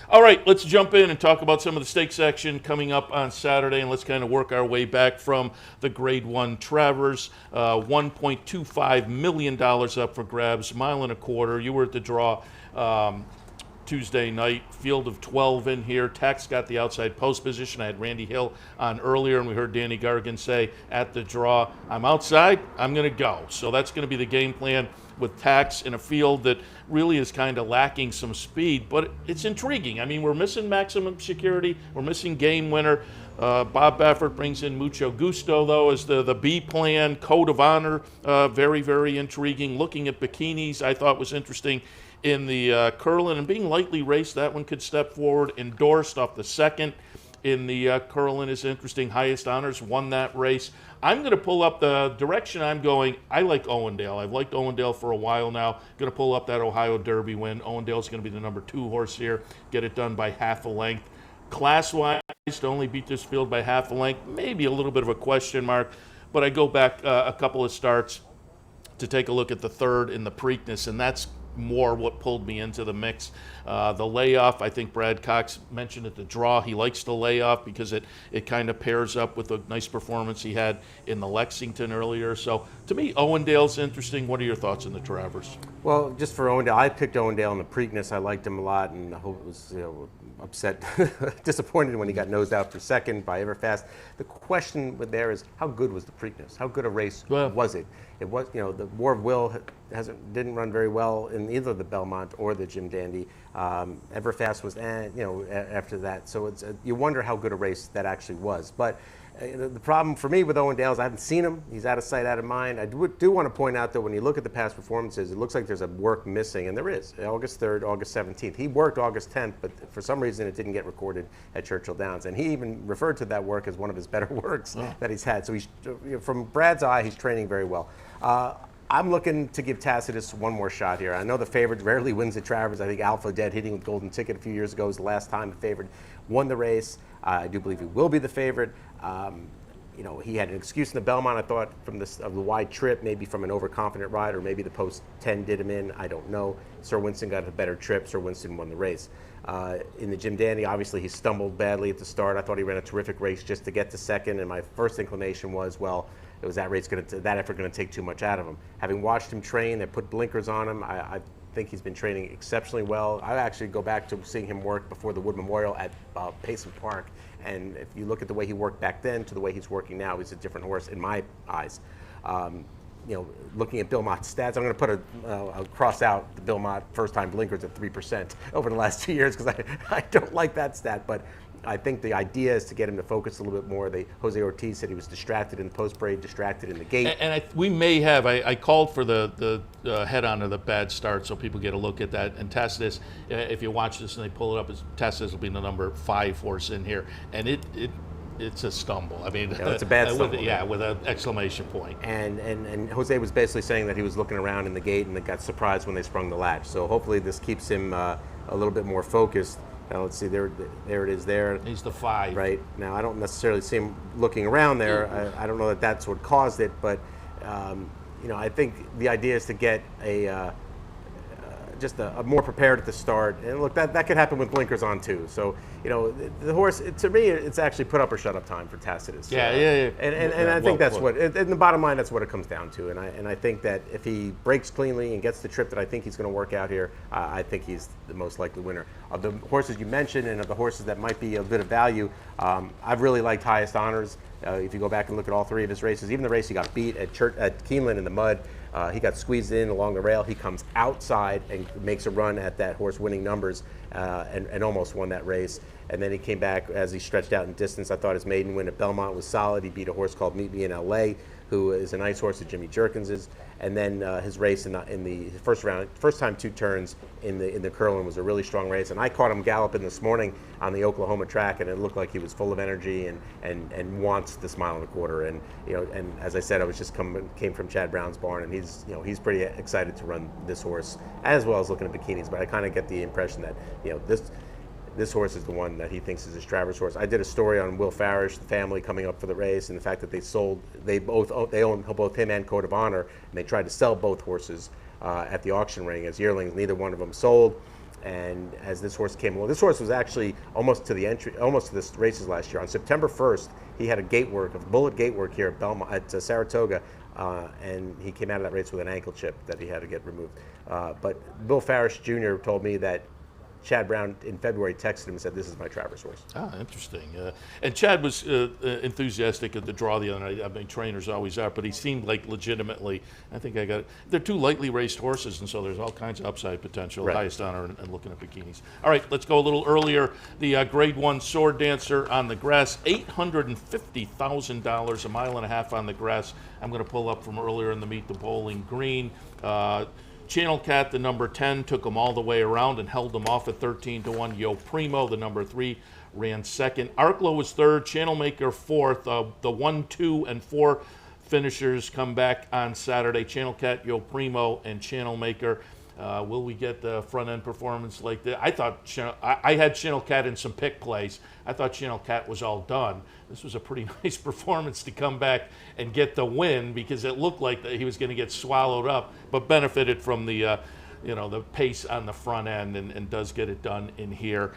[SPEAKER 3] All right, let's jump in and talk about some of the stakes action coming up on Saturday, and let's kind of work our way back from the Grade 1 Travers. $1.25 million up for grabs, 1.25 miles. You were at the draw Tuesday night, field of 12 in here. Tex got the outside post position. I had Randy Hill on earlier, and we heard Danny Gargan say at the draw, I'm outside, I'm going to go. So that's going to be the game plan with Tex in a field that really is kind of lacking some speed, but it's intriguing. I mean, we're missing Maximum Security. We're missing Game Winner. Bob Baffert brings in Mucho Gusto, though, as the B plan. Code of Honor, very, very intriguing. Looking at bikinis, I thought was interesting in the Curlin, and being lightly raced, that one could step forward. Endorsed off the second in the Curlin is interesting. Highest Honors won that race. I'm going to pull up the direction I'm going. I like Owendale. I've liked Owendale for a while now. Going to pull up that Ohio Derby win. Owendale's going to be the number 2 horse here. Get it done by half a length. Class-wise, to only beat this field by half a length, maybe a little bit of a question mark, but I go back a couple of starts to take a look at the third in the Preakness, and that's more what pulled me into the mix. The layoff, I think Brad Cox mentioned at the draw, he likes the layoff because it kind of pairs up with a nice performance he had in the Lexington earlier. So to me, Owendale's interesting. What are your thoughts on the Travers?
[SPEAKER 10] Well, just for Owendale, I picked Owendale in the Preakness. I liked him a lot, and I was upset, disappointed when he got nosed out for second by Everfast. The question there is, how good was the Preakness? How good a race was it? It was, the War of Will didn't run very well in either the Belmont or the Jim Dandy. Everfast was, after that. So it's you wonder how good a race that actually was. But the problem for me with Owendale is I haven't seen him. He's out of sight, out of mind. I do want to point out, though, when you look at the past performances, it looks like there's a work missing, and there is. August 3rd, August 17th. He worked August 10th, but for some reason it didn't get recorded at Churchill Downs. And he even referred to that work as one of his better works that he's had. So he's, from Brad's eye, he's training very well. I'm looking to give Tacitus one more shot here. I know the favorite rarely wins the Travers. I think Alpha Dead hitting with Golden Ticket a few years ago was the last time the favorite won the race. I do believe he will be the favorite. He had an excuse in the Belmont, I thought, of the wide trip, maybe from an overconfident ride, or maybe the post 10 did him in. I don't know. Sir Winston got a better trip. Sir Winston won the race. In the Jim Dandy, obviously, he stumbled badly at the start. I thought he ran a terrific race just to get to second, and my first inclination was, well, it was that effort going to take too much out of him. Having watched him train, they put blinkers on him. I think he's been training exceptionally well. I actually go back to seeing him work before the Wood Memorial at Payson Park, and if you look at the way he worked back then to the way he's working now, he's a different horse in my eyes. Looking at Bill Mott's stats, I'm going to put I'll cross out the Bill Mott first-time blinkers at 3% over the last 2 years because I don't like that stat. But I think the idea is to get him to focus a little bit more. Jose Ortiz said he was distracted in the post parade, distracted in the gate.
[SPEAKER 3] And we may have, I called for the head-on of the bad start so people get a look at that and test this. If you watch this and they pull it up, test this will be the number 5 horse in here. And it's a stumble. I mean,
[SPEAKER 10] it's a bad stumble.
[SPEAKER 3] With an exclamation point.
[SPEAKER 10] And Jose was basically saying that he was looking around in the gate and got surprised when they sprung the latch. So hopefully this keeps him a little bit more focused. Now let's see, there it is there.
[SPEAKER 3] He's the 5.
[SPEAKER 10] Right. Now I don't necessarily see him looking around there. I don't know that that's what caused it, but I think the idea is to get just a more prepared at the start. And look, that could happen with blinkers on too. So, the horse, to me, it's actually put up or shut up time for Tacitus.
[SPEAKER 3] Yeah.
[SPEAKER 10] And I think that's what, in the bottom line, that's what it comes down to. And I think that if he breaks cleanly and gets the trip that I think he's going to work out here, I think he's the most likely winner. Of the horses you mentioned and of the horses that might be a bit of value, I've really liked Highest Honors. If you go back and look at all 3 of his races, even the race he got beat at Keeneland in the mud, he got squeezed in along the rail. He comes outside and makes a run at that horse winning numbers and almost won that race. And then he came back as he stretched out in distance. I thought his maiden win at Belmont was solid. He beat a horse called Meet Me in L.A., who is a nice horse that Jimmy Jerkins's. And then his race in the first round, first time 2 turns in the Curlin was a really strong race. And I caught him galloping this morning on the Oklahoma track, and it looked like he was full of energy and wants the mile and a quarter. And and as I said, I was just came from Chad Brown's barn, and he's pretty excited to run this horse as well as looking at bikinis. But I kind of get the impression that this horse is the one that he thinks is his Travers horse. I did a story on Will Farish, the family coming up for the race, and the fact that they own both him and Code of Honor, and they tried to sell both horses at the auction ring as yearlings. Neither one of them sold. And as this horse came along, this horse was actually almost to the races last year. On September 1st, he had a bullet gate work here at Saratoga, and he came out of that race with an ankle chip that he had to get removed. But Bill Farish Jr. told me that Chad Brown in February texted him and said, "This is my Travers horse."
[SPEAKER 3] Ah, interesting. And Chad was enthusiastic at the draw the other night. I mean, trainers always are, but he seemed like legitimately, I think I got it. They're 2 lightly raced horses, and so there's all kinds of upside potential,
[SPEAKER 10] right.
[SPEAKER 3] Highest Honor and looking at bikinis. All right, let's go a little earlier. The Grade 1 Sword Dancer on the grass, $850,000, a mile and a half on the grass. I'm going to pull up from earlier in the Meet the Bowling Green. Channel Cat, the number 10, took them all the way around and held them off at 13-1. Yo Primo, the number 3, ran second. Arklow was third. Channel Maker fourth. The 1, 2, and 4 finishers come back on Saturday. Channel Cat, Yo Primo, and Channel Maker. Will we get the front end performance like that? I thought I had Channel Cat in some pick plays. I thought Channel Cat was all done. This was a pretty nice performance to come back and get the win, because it looked like that he was going to get swallowed up, but benefited from the the pace on the front end and does get it done in here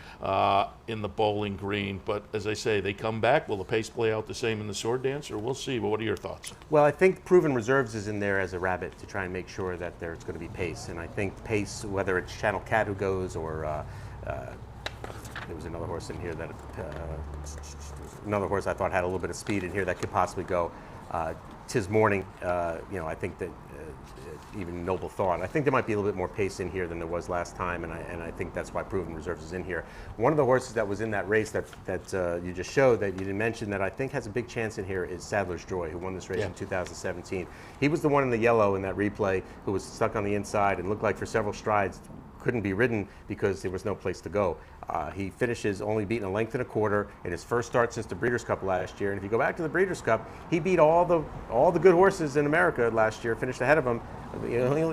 [SPEAKER 3] in the Bowling Green. But as I say, they come back. Will the pace play out the same in the Sword Dancer? We'll see. But what are your thoughts?
[SPEAKER 10] Well, I think Proven Reserves is in there as a rabbit to try and make sure that there's going to be pace. And I think pace, whether it's Channel Cat who goes or there was another horse in here that another horse I thought had a little bit of speed in here that could possibly go. Tis Morning, I think that even Noble Thought. I think there might be a little bit more pace in here than there was last time, and I think that's why Proven Reserves is in here. One of the horses that was in that race that you just showed that you didn't mention that I think has a big chance in here is Sadler's Joy, who won this race in 2017. He was the one in the yellow in that replay who was stuck on the inside and looked like for several strides couldn't be ridden because there was no place to go. He finishes only beating a length and a quarter in his first start since the Breeders' Cup last year. And if you go back to the Breeders' Cup, he beat all the good horses in America last year, finished ahead of them.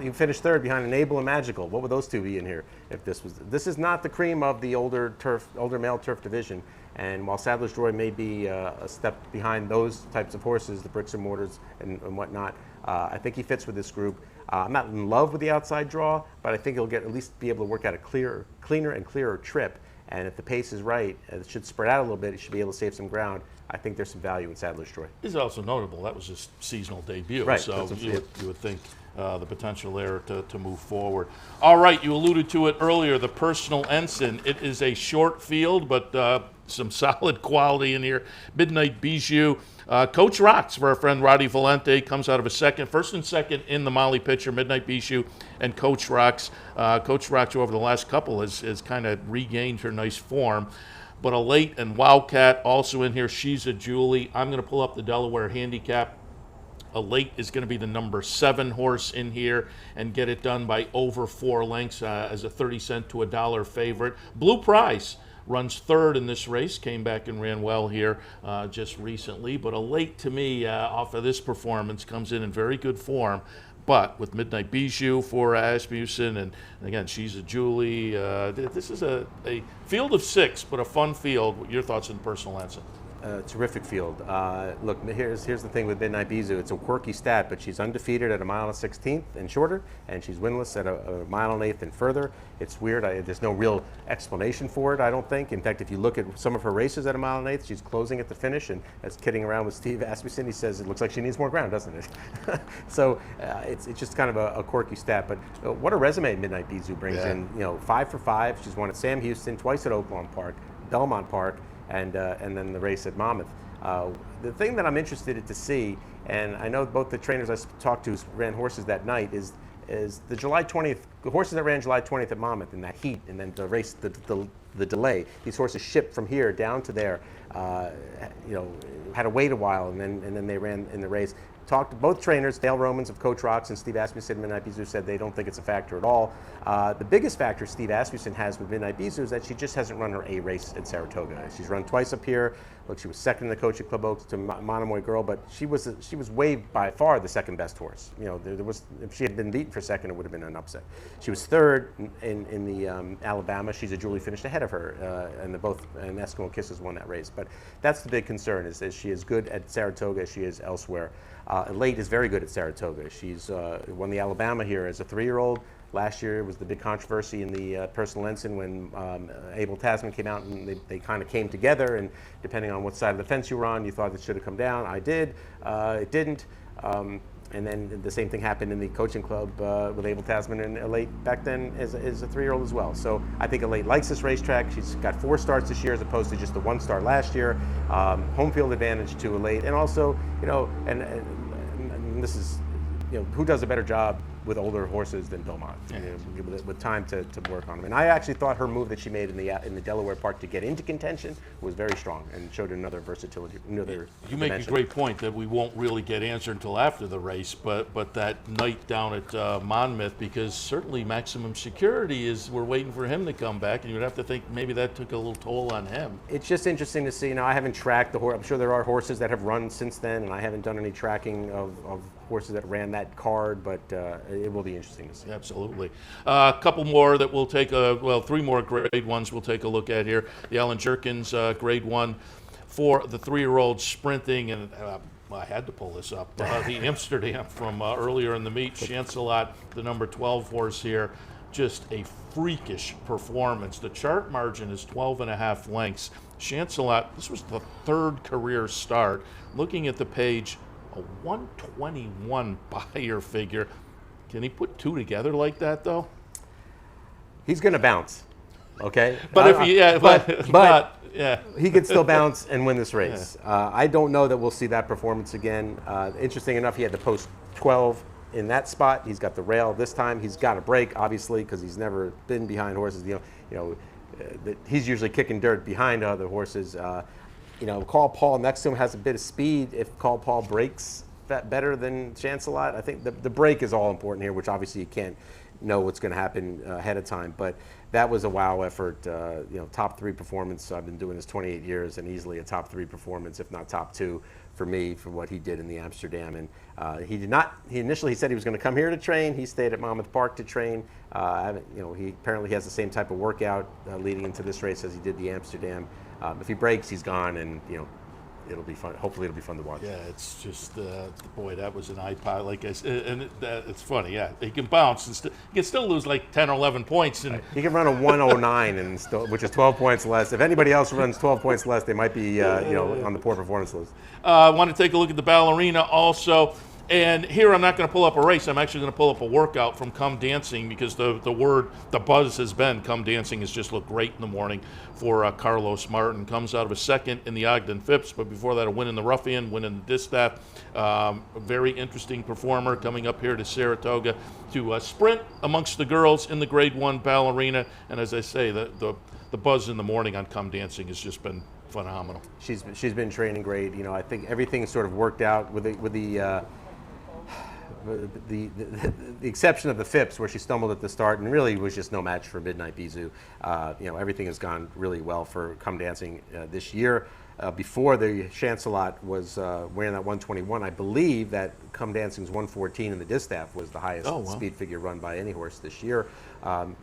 [SPEAKER 10] He finished third behind Enable and Magical. What would those two be in here if this is not the cream of the older male turf division. And while Sadler's Joy may be a step behind those types of horses, the bricks and mortars and whatnot, I think he fits with this group. I'm not in love with the outside draw, but I think he'll at least be able to work out a cleaner and clearer trip. And if the pace is right, it should spread out a little bit. It should be able to save some ground. I think there's some value in Sadler's Joy.
[SPEAKER 3] It's also notable that was his seasonal debut,
[SPEAKER 10] right,
[SPEAKER 3] so you would think the potential there to move forward. All right, you alluded to it earlier, the Personal Ensign. It is a short field, but some solid quality in here. Midnight Bijou. Coach Rocks for our friend Roddy Valente comes out of a first and second in the Molly pitcher, Midnight Bijou, and Coach Rocks. Coach Rocks over the last couple has kind of regained her nice form. But Elate and Wildcat also in here. She's a Julie. I'm going to pull up the Delaware handicap. Elate is going to be the number 7 horse in here and get it done by over 4 lengths as a 30-cent to $1 favorite. Blue Prize runs third in this race, came back and ran well here just recently. But Elate, to me, off of this performance, comes in very good form. But with Midnight Bijou for Asmussen, and again, she's a Julie. This is a field of 6, but a fun field. Your thoughts on personal answer?
[SPEAKER 10] Terrific field. Look, here's the thing with Midnight Bijou. It's a quirky stat, but she's undefeated at 1 1/16 and shorter, and she's winless at a 1 1/8 and further. It's weird. There's no real explanation for it, I don't think. In fact, if you look at some of her races at 1 1/8, she's closing at the finish, and as kidding around with Steve Asmussen, he says it looks like she needs more ground, doesn't it? So it's just kind of a quirky stat. But what a resume Midnight Bijou brings in. 5 for 5. She's won at Sam Houston, twice at Oaklawn Park, Belmont Park, and then the race at Monmouth. The thing that I'm interested to see, and I know both the trainers I talked to ran horses that night, is the July 20th, the horses that ran July 20th at Monmouth in that heat, and then the race, the delay. These horses shipped from here down to there, had to wait a while, and then they ran in the race. Talked to both trainers, Dale Romans of Coach Rocks and Steve Asmussen, Midnight Bijou, said they don't think it's a factor at all. The biggest factor Steve Asmussen has with Midnight Bijou is that she just hasn't run her A race at Saratoga. She's run twice up here. Look, she was second in the Coaching Club Oaks to Monomoy Girl, but she was way by far the second best horse. If she had been beaten for second, it would have been an upset. She was third in the Alabama. She's a Julie, finished ahead of her, and Eskimo Kisses won that race. But that's the big concern, is she is good at Saratoga as she is elsewhere. Elate is very good at Saratoga. She's won the Alabama here as a 3-year-old. Last year was the big controversy in the personal ensign when Abel Tasman came out, and they kind of came together, and depending on what side of the fence you were on, you thought it should have come down. I did. It didn't. And then the same thing happened in the Coaching Club with Abel Tasman and Elate back then as a 3-year-old as well. So I think Elate likes this racetrack. She's got 4 starts this year as opposed to just the 1 start last year. Home field advantage to Elate, and also, and this is, who does a better job with older horses than Belmont, with time to work on them. And I actually thought her move that she made in the Delaware Park to get into contention was very strong and showed another versatility.
[SPEAKER 3] You make a great point that we won't really get answered until after the race, but that night down at Monmouth, because certainly Maximum Security we're waiting for him to come back, and you would have to think maybe that took a little toll on him.
[SPEAKER 10] It's just interesting to see. I haven't tracked the horse. I'm sure there are horses that have run since then, and I haven't done any tracking of horses that ran that card, but it will be interesting to see.
[SPEAKER 3] Absolutely. A couple more that we'll take 3 more grade 1s we'll take a look at here. The Alan Jerkins grade 1 for the 3-year-old sprinting, and I had to pull this up. The Amsterdam from earlier in the meet. Chancelot, the number 12 horse here. Just a freakish performance. The chart margin is 12.5 lengths. Chancelot, this was the 3rd career start. Looking at the page, a 121 Bayer figure. Can he put 2 together like that, though?
[SPEAKER 10] He's going to bounce, okay?
[SPEAKER 3] But
[SPEAKER 10] he could still bounce and win this race. I don't know that we'll see that performance again. Interesting enough, he had to post 12 in that spot. He's got the rail this time. He's got a break, obviously, because he's never been behind horses. He's usually kicking dirt behind other horses. Call Paul next to him has a bit of speed. If Call Paul breaks better than Chancelot, I think the break is all important here, which obviously you can't know what's going to happen ahead of time. But that was a wow effort. Top 3 performance. I've been doing this 28 years, and easily a top 3 performance, if not top 2, for me, for what he did in the Amsterdam. And he did not. He initially said he was going to come here to train. He stayed at Monmouth Park to train. He apparently has the same type of workout leading into this race as he did the Amsterdam. If he breaks, he's gone, and it'll be fun. Hopefully, it'll be fun to watch.
[SPEAKER 3] Yeah, it's just boy, that was an iPod. Like I said, and it's funny. Yeah, he can bounce and he can still lose like 10 or 11 points. And
[SPEAKER 10] he can run a 109, which is 12 points less. If anybody else runs 12 points less, they might be on the poor performance list.
[SPEAKER 3] I want to take a look at the ballerina also. And here I'm not going to pull up a race. I'm actually going to pull up a workout from Come Dancing, because the buzz has been Come Dancing has just looked great in the morning for Carlos Martin. Comes out of a second in the Ogden Phipps, but before that a win in the Ruffian, win in the Distaff. A very interesting performer coming up here to Saratoga to sprint amongst the girls in the Grade 1 ballerina. And as I say, the buzz in the morning on Come Dancing has just been phenomenal.
[SPEAKER 10] She's been training great. You know, I think everything sort of worked out with the exception of the Phipps, where she stumbled at the start and really was just no match for Midnight Bisou. You know, everything has gone really well for Come Dancing this year. Before the Chancelot was wearing that 121, I believe that Come Dancing's 114 in the Distaff was the highest speed figure run by any horse this year.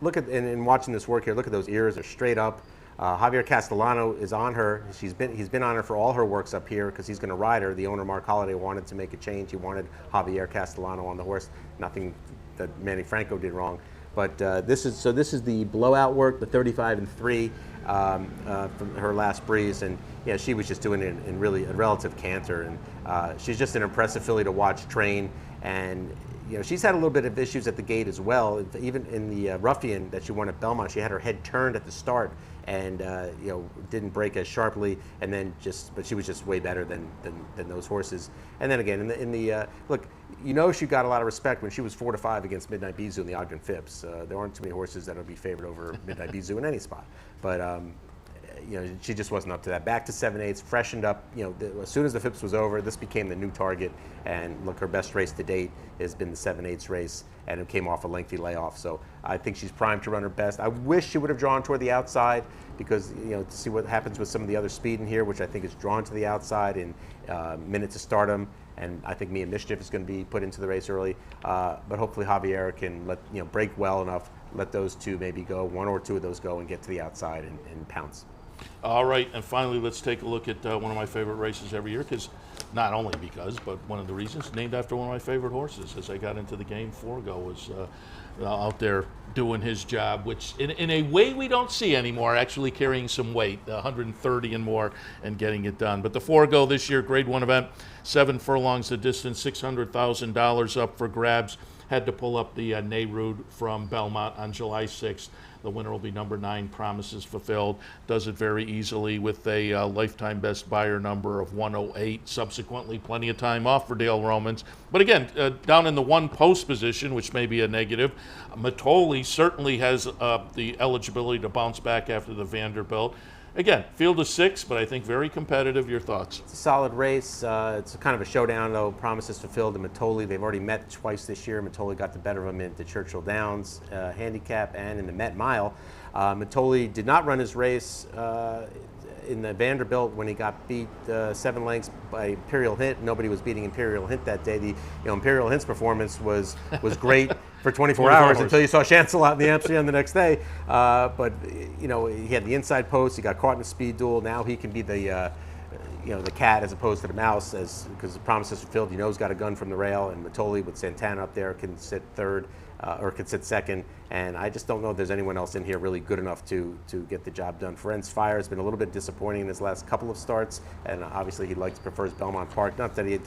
[SPEAKER 10] Look at, and watching this work here, look at those ears, they're straight up. Javier Castellano is on her. He's been on her for all her works up here because he's going to ride her. The owner, Mark Holliday, wanted to make a change. He wanted Javier Castellano on the horse. Nothing that Manny Franco did wrong. But this is the blowout work, the 35-3 from her last breeze, and yeah, she was just doing it in really a relative canter, and she's just an impressive filly to watch train. And you know, she's had a little bit of issues at the gate as well. Even in the Ruffian that she won at Belmont, she had her head turned at the start, and you know, didn't break as sharply, and then but she was just way better than those horses. And then again, in the look, you know, she got a lot of respect when she was 4-5 against Midnight Bisou in the Ogden Phipps. There aren't too many horses that would be favored over Midnight Bisou in any spot, but you know, she just wasn't up to that. Back to 7/8, freshened up. You know, as soon as the Phipps was over, this became the new target. And look, her best race to date has been the 7/8 race, and it came off a lengthy layoff. So I think she's primed to run her best. I wish she would have drawn toward the outside, because you know, to see what happens with some of the other speed in here, which I think is drawn to the outside in Minute to Stardom. And I think Mia Mischief is going to be put into the race early. But hopefully Javier can break well enough, let those two maybe go, one or two of those go, and get to the outside and pounce.
[SPEAKER 3] All right, and finally, let's take a look at one of my favorite races every year, because not only because, but one of the reasons, named after one of my favorite horses. As I got into the game, Forgo was out there doing his job, which in a way we don't see anymore, actually carrying some weight, 130 and more, and getting it done. But the Forgo this year, Grade 1 event, 7 furlongs the distance, $600,000 up for grabs. Had to pull up the Nehrude from Belmont on July 6th. The winner will be number 9, Promises Fulfilled. Does it very easily with a lifetime best buyer number of 108. Subsequently, plenty of time off for Dale Romans. But again, down in the one post position, which may be a negative, Matoli certainly has the eligibility to bounce back after the Vanderbilt. Again, field of 6, but I think very competitive. Your thoughts?
[SPEAKER 10] It's a solid race. It's kind of a showdown, though. Promises Fulfilled and Matoli, they've already met twice this year. Matoli got the better of him at the Churchill Downs handicap and in the Met Mile. Matoli did not run his race in the Vanderbilt when he got beat 7 lengths by Imperial Hint. Nobody was beating Imperial Hint that day. The Imperial Hint's performance was great for 24 hours until you saw Chancelot in the Amsterdam the next day. But you know, he had the inside post. He got caught in a speed duel. Now he can be the the cat as opposed to the mouse, because the Promises Fulfilled, he's got a gun from the rail, and Matoli with Santana up there can sit third. Or could sit second, and I just don't know if there's anyone else in here really good enough to get the job done. Ferenc Fire has been a little bit disappointing in his last couple of starts, and obviously he prefers Belmont Park. Not that he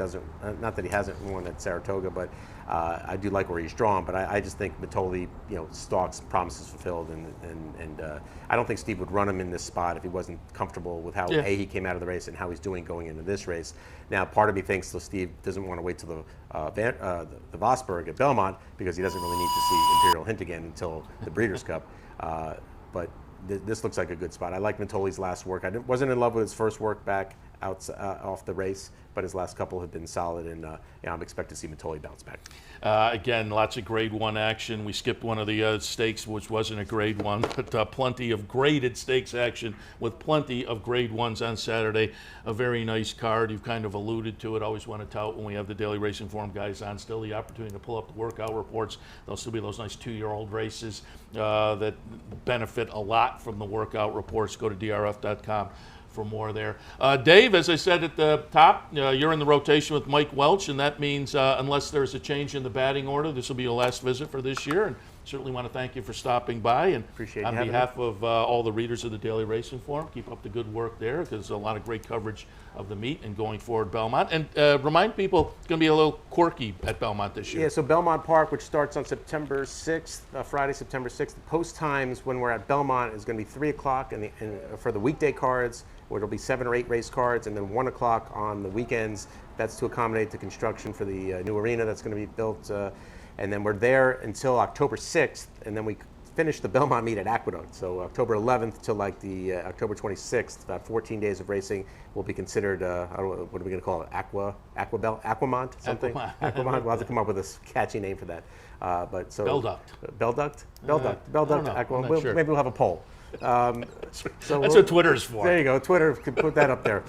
[SPEAKER 10] hasn't won at Saratoga, but I do like where he's drawn. But I just think Matoli, stalks Promises Fulfilled, and I don't think Steve would run him in this spot if he wasn't comfortable with how he came out of the race and how he's doing going into this race. Now, part of me thinks Steve doesn't want to wait till the Vosburg at Belmont, because he doesn't really need to see Imperial Hint again until the Breeders' Cup. But this looks like a good spot. I like Matoli's last work. I wasn't in love with his first work back off the race, but his last couple have been solid, and I'm expecting to see Matoli bounce back.
[SPEAKER 3] Again, lots of Grade 1 action. We skipped one of the stakes, which wasn't a Grade 1, but plenty of graded stakes action with plenty of Grade 1s on Saturday. A very nice card. You've kind of alluded to it. Always want to tout when we have the Daily Racing Forum guys on. Still the opportunity to pull up the workout reports. There'll still be those nice 2-year-old races that benefit a lot from the workout reports. Go to drf.com for more there. Dave, as I said at the top, you're in the rotation with Mike Welch, and that means unless there's a change in the batting order, this will be your last visit for this year, and certainly want to thank you for stopping by. And
[SPEAKER 10] Appreciate
[SPEAKER 3] on
[SPEAKER 10] you having
[SPEAKER 3] behalf of all the readers of the Daily Racing Forum, keep up the good work there, because there's a lot of great coverage of the meet and going forward Belmont. And remind people, it's going to be a little quirky at Belmont this year.
[SPEAKER 10] Yeah, so Belmont Park, which starts on September 6th, Friday, September 6th. The post times when we're at Belmont is going to be 3 o'clock for the weekday cards, where it'll be 7 or 8 race cards, and then 1 o'clock on the weekends. That's to accommodate the construction for the new arena that's going to be built. And then we're there until October 6th, and then we finish the Belmont meet at Aqueduct. So October 11th till like the October 26th, about 14 days of racing will be considered, I don't know, what are we going to call it? Aquamont, something? Aquamont. We'll have to come up with a catchy name for that. But so
[SPEAKER 3] Belduct.
[SPEAKER 10] Aquamont.
[SPEAKER 3] Sure.
[SPEAKER 10] Maybe we'll have a poll.
[SPEAKER 3] That's what Twitter's for.
[SPEAKER 10] There you go. Twitter can put that up there.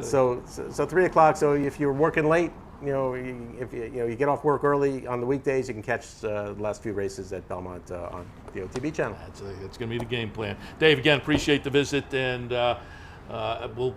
[SPEAKER 10] So 3 o'clock. So if you're working late, if you get off work early on the weekdays, you can catch the last few races at Belmont on the OTB channel.
[SPEAKER 3] That's going to be the game plan. Dave, again, appreciate the visit, and we'll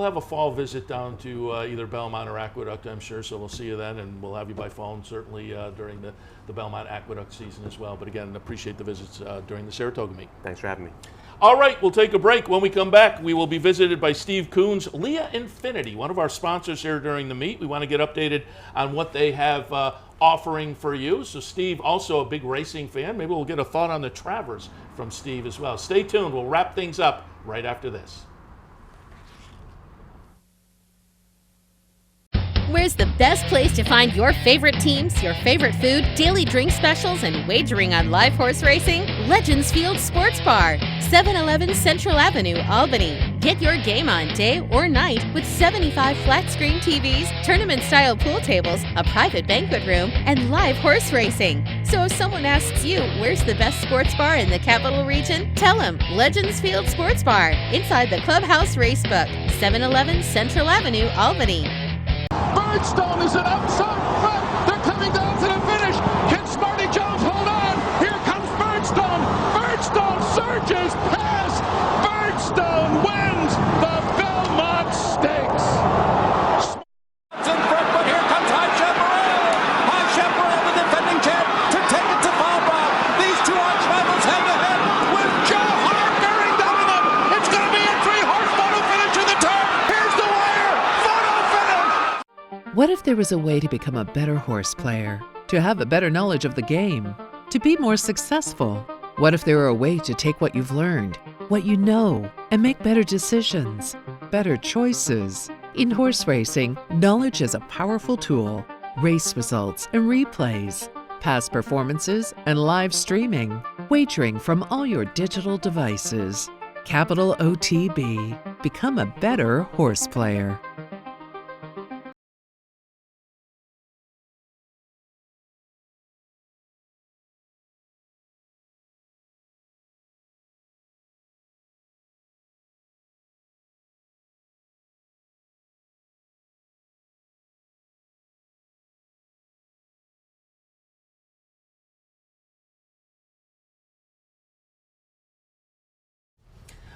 [SPEAKER 3] have a fall visit down to either Belmont or Aqueduct, I'm sure, so we'll see you then, and we'll have you by phone certainly during the Belmont Aqueduct season as well. But again, appreciate the visits during the Saratoga meet.
[SPEAKER 10] Thanks for having me.
[SPEAKER 3] All right, we'll take a break. When we come back, we will be visited by Steve Coons, Leah Infiniti, one of our sponsors here during the meet. We want to get updated on what they have offering for you. So Steve, also a big racing fan. Maybe we'll get a thought on the Travers from Steve as well. Stay tuned. We'll wrap things up right after this.
[SPEAKER 11] Where's the best place to find your favorite teams, your favorite food, daily drink specials, and wagering on live horse racing? Legends Field Sports Bar, 711 Central Avenue, Albany. Get your game on day or night with 75 flat-screen TVs, tournament-style pool tables, a private banquet room, and live horse racing. So if someone asks you, where's the best sports bar in the capital region? Tell them Legends Field Sports Bar, inside the Clubhouse Racebook, 711 Central Avenue, Albany.
[SPEAKER 12] Birdstone is an outside front. They're coming down to the finish. Can Smarty Jones hold on? Here comes Birdstone. Birdstone surges past. Birdstone wins the Belmont Stakes. In front, but here comes High Chaparral. High Chaparral, the defending champ, to take it to Bob. These two arch rivals head to head with Joe Hart bearing down on them. It's going to be a 3-horse photo finish in the turn. Here's the wire. Photo finish.
[SPEAKER 13] What if there was a way to become a better horse player, to have a better knowledge of the game, to be more successful? What if there were a way to take what you've learned, what you know, and make better decisions, better choices? In horse racing, knowledge is a powerful tool. Race results and replays, past performances and live streaming, wagering from all your digital devices. Capital OTB. Become a better horse player.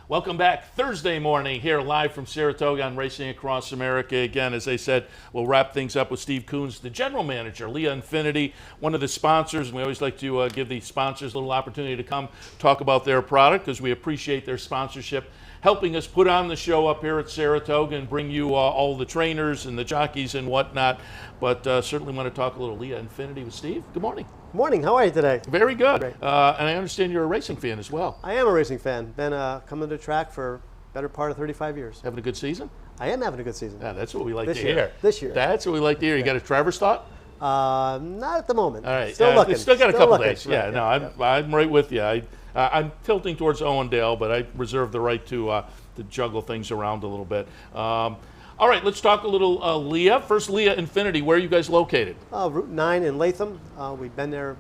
[SPEAKER 3] Welcome back. Thursday morning here live from Saratoga on Racing Across America. Again, as I said, we'll wrap things up with Steve Coons, the general manager, Leah Infiniti, one of the sponsors. And we always like to give the sponsors a little opportunity to come talk about their product, because we appreciate their sponsorship, helping us put on the show up here at Saratoga and bring you all the trainers and the jockeys and whatnot. But certainly want to talk a little Leah Infiniti with Steve. Good morning.
[SPEAKER 14] Morning, how are you today?
[SPEAKER 3] Very good. And I understand you're a racing fan as well.
[SPEAKER 14] I am a racing fan. Been coming to the track for better part of 35 years.
[SPEAKER 3] Having a good season?
[SPEAKER 14] I am having a good season.
[SPEAKER 3] Yeah, that's what we like
[SPEAKER 14] this
[SPEAKER 3] to
[SPEAKER 14] year.
[SPEAKER 3] hear.
[SPEAKER 14] This year.
[SPEAKER 3] That's what we like to hear. You got a Travers thought?
[SPEAKER 14] Not at the moment.
[SPEAKER 3] All right.
[SPEAKER 14] Still looking.
[SPEAKER 3] Still got a couple days.
[SPEAKER 14] Right.
[SPEAKER 3] Yeah, no, I'm right with you. I'm tilting towards Owendale, but I reserve the right to juggle things around a little bit. All right, let's talk a little Leah. First, Leah Infiniti. Where are you guys located?
[SPEAKER 14] Route 9 in Latham. We've been there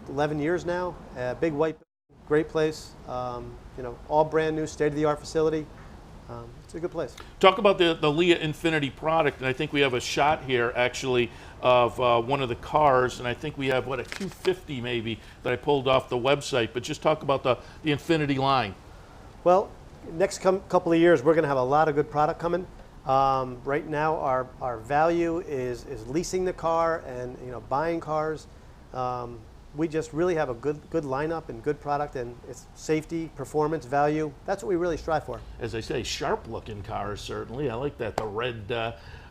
[SPEAKER 14] 11 years now. Big white, great place. All brand new, state-of-the-art facility. It's a good place.
[SPEAKER 3] Talk about the Leah Infiniti product, and I think we have a shot here actually of one of the cars, and I think we have, a Q50 maybe that I pulled off the website, but just talk about the Infiniti line.
[SPEAKER 14] Well, next couple of years, we're going to have a lot of good product coming. Right now, our value is leasing the car and buying cars. we just really have a good lineup and good product, and it's safety, performance, value. That's what we really strive for.
[SPEAKER 3] As I say, sharp-looking cars, certainly. I like that, the red